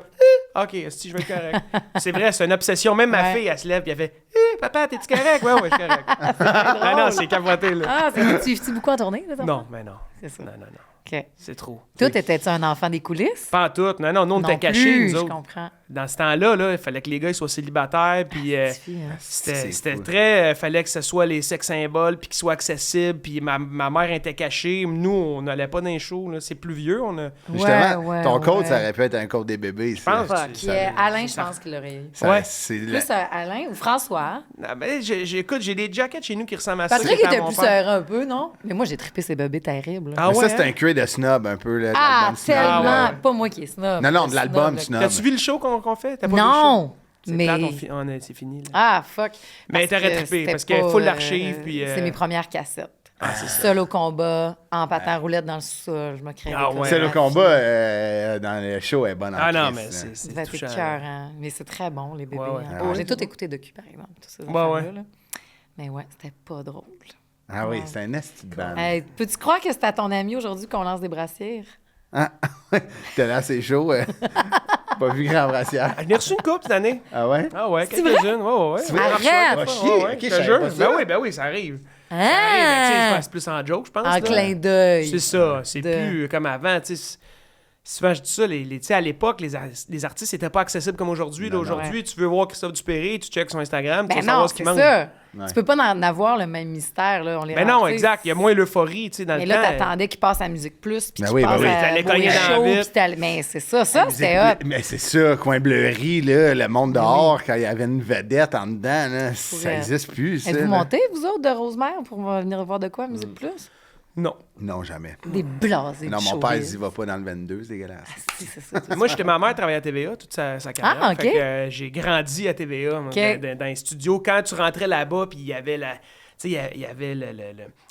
OK, si je vais être correct. C'est vrai, c'est une obsession. Même ma Ouais. fille, elle se lève et elle fait, papa, t'es-tu correct? Ouais, je suis correct. Ah non, c'est capoté, là. Ah, tu suivis beaucoup en tournée, là, Non, mais non. C'est ça. Non, non, non. OK. C'est trop. Toi, étais-tu un enfant des coulisses? Pas en tout. Non, non, nous, on Non était cachés, plus, nous je autres. comprends. Dans ce temps-là, là, il fallait que les gars ils soient célibataires, puis Petite fille, hein. C'est c'était cool. très... fallait que ce soit les sex symboles, puis qu'ils soient accessibles, puis ma mère était cachée. Nous, on n'allait pas dans les shows, là. C'est plus vieux, on a... Justement, Ouais, ton code, ouais. ça aurait pu être un code des bébés. Je pense. Qui est Alain, je pense qu'il l'aurait eu. Ouais. Plus Alain ou François. Ah, ben, écoute, j'ai des jackets chez nous qui ressemblent à ça. Patrick qui étaient à était mon plus père. serré un peu, non? Mais moi, j'ai trippé ces bébés terribles. Ah Mais ouais, ça, c'est hein? un cri de snob un peu. Là, de Ah, l'album Snob. tellement. Ah ouais. Pas moi qui est snob. Non, non, Le de l'album là. Snob. T'as-tu vu le show qu'on fait? T'as pas vu le show? Non, C'est mais... plate, c'est fini. Là. Ah, fuck. Mais Parce t'aurais que trippé, c'était parce qu'il y a pas, full d'archives, puis, C'est mes premières cassettes. c'est ça. Seul au combat, en patin roulette dans le sous-sol, je me crée Ah ouais. C'est le combat dans le show est bon en Ah non, crise, mais là. c'est Ça fait touchant. cœur, hein. Mais c'est très bon, les bébés. Ouais, ouais. hein. Ah ouais. J'ai tout écouté docu, par exemple. Tout ces Ouais, affaires-là, ouais. là. Mais ouais, c'était pas drôle. Ah oui, c'est un esti de band. Hey, peux-tu croire que c'est à ton ami aujourd'hui qu'on lance des brassières? Ah, t'es là, c'est chaud. Pas vu grand brassière. J'en ai reçu une coupe cette année. Ah ouais? Ah ouais, C'est quelques-unes. Ouais, ouais. C'est vrai? Arrête! Va Ouais, chier. ouais, Ok, je je te savais jure. pas ça. Ben oui, ça arrive. Ça arrive, mais tu sais, Ah! c'est plus en joke, je pense. En là. clin d'œil. C'est ça, c'est De- plus comme avant, tu sais. Souvent, je dis ça, tu sais, à l'époque, les artistes n'étaient pas accessibles comme aujourd'hui. Là, Non, non. aujourd'hui, tu veux voir Christophe Dupéré, tu checkes son Instagram, tu Ben vas savoir non, ce qu'il c'est manque. ça. Ouais. Tu peux pas en avoir le même mystère, là. On les Ben rend, non, tu sais, exact. Il y a moins l'euphorie, tu sais, dans Mais le là, temps. t'attendais qu'il passe à Musique Plus, puis Ben qu'il oui, ben passe oui. à T'allais Beau et cogner dans la Chaud, vitre. puis mais c'est ça, c'était hot. Mais c'est ça, Coin Bleury, là, le monde dehors, quand il y avait une vedette en dedans, là, ça Pourrait- n'existe plus. ça, Êtes-vous là. montés, vous autres, de Rosemère, pour venir voir de quoi à Musique Plus? Non. Non, jamais. Des blasés Non, de mon père, showbiz. il y va pas dans le 22, c'est dégueulasse. Si, c'est ça. Moi, ma mère travaillait à TVA toute sa carrière. Ah, OK. Fait que, j'ai grandi à TVA, moi, OK. dans les studios. Quand tu rentrais là-bas, puis il y avait la... Tu sais, il y avait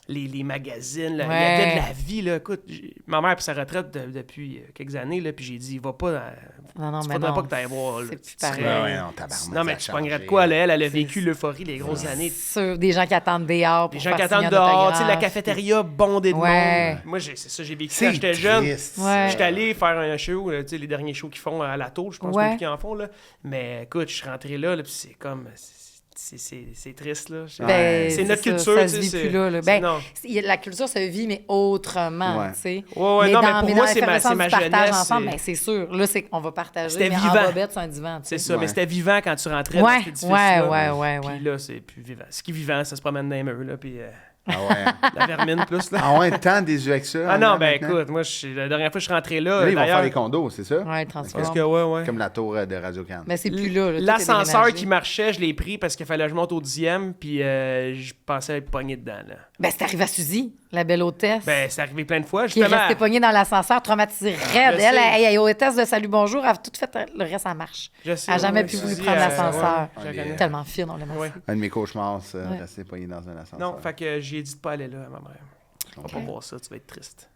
les magazines, là. Il y Ouais. avait de la vie, là. Écoute, ma mère a pris sa retraite depuis quelques années, là, puis j'ai dit, va pas... Non, tu mais faudrait non, pas que tu ailles voir, là. c'est plus Tu serais- pareil. Ouais, non, tabarnak. Non, mais ça tu a pognerais de changé. quoi, là? Elle a vécu l'euphorie, les grosses années. Sûr, des gens qui attendent dehors pour Les gens qui faire attendent signer un dehors, tu sais, la autographe. cafétéria bondée de Ouais. monde. Moi, c'est ça, j'ai vécu C'est quand j'étais jeune. triste, Ouais. J'étais allé faire un show, là, tu sais, les derniers shows qu'ils font à la Tour, je pense Ouais. pas qu'ils en font, là. Mais écoute, je suis rentré là, puis c'est comme... C'est triste, là. Ben, c'est notre ça, culture, ça tu se sais. vit c'est- plus là. c'est- Ben, non. la culture se vit, mais autrement, Ouais. tu sais. Ouais, non, mais pour moi, c'est ma l'effervescence du partage jeunesse, ensemble, c'est- ben, c'est sûr. Là, c'est qu'on va partager, C'était mais vivant. en bobette sur un divan, tu C'est sais. ça, Ouais. mais c'était vivant quand tu rentrais Ouais, dans cet édifice-là. ouais. Puis là, c'est plus vivant. Ce qui est vivant, ça se promène dans les murs, là, puis Ah ouais. la vermine plus, là. Ah ouais, tant déçu avec ça. Ah non, hein, ben maintenant? écoute, moi, la dernière fois que je suis rentré là, Là, ils vont d'ailleurs... faire des condos, c'est ça? Ouais, le Parce transforme. que, ouais. Comme la tour de Radio-Can. Mais c'est plus là. Tout est L'ascenseur déménagé. qui marchait, je l'ai pris parce qu'il fallait que je monte au 10e, puis je pensais être pogné dedans, là. Ben, c'est arrivé à Suzy, la belle hôtesse. Ben, c'est arrivé plein de fois, qui est justement. restée pognée dans l'ascenseur, traumatisée raide. Je Elle, sais. elle est hôtesse de Salut Bonjour, elle a tout fait le reste en marche. Je sais, Elle n'a jamais ouais, pu je voulu dis, prendre l'ascenseur. je la connais. Tellement fine, on l'aime Ouais. assez. Un de mes cauchemars, ça, Ouais. rester pogné dans un ascenseur. Non, fait que j'ai dit de pas aller là à ma mère. On va pas voir ça, tu vas être triste.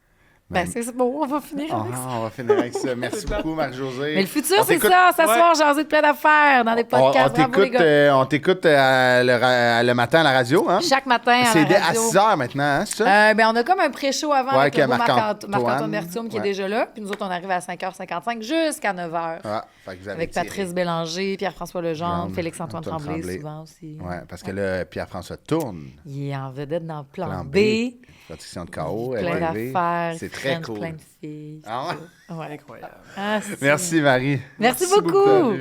Ben, c'est bon, on va finir avec ça. On va finir avec ça. Merci beaucoup, Marie-Josée. Mais le futur, c'est ça. S'asseoir, jaser de plein d'affaires dans des podcasts. On t'écoute le matin à la radio, hein? Chaque matin à la C'est radio. à 6 heures maintenant, hein, c'est ça? On a comme un pré-show avant avec le beau Marc-Antoine Marc-Antoine Bertium qui est déjà là. Puis nous autres, on arrive à 5h55 jusqu'à 9h. Fait que vous avez avec tiré. Patrice Bélanger, Pierre-François Legendre, Félix-Antoine Tremblay souvent aussi. Oui, parce que là, Pierre-François tourne. Il est en vedette dans Plan B. Production de KO. Plein d'affaires. C'est très cool. Plein de filles. Ah ouais? Incroyable. Merci, Marie. Merci beaucoup.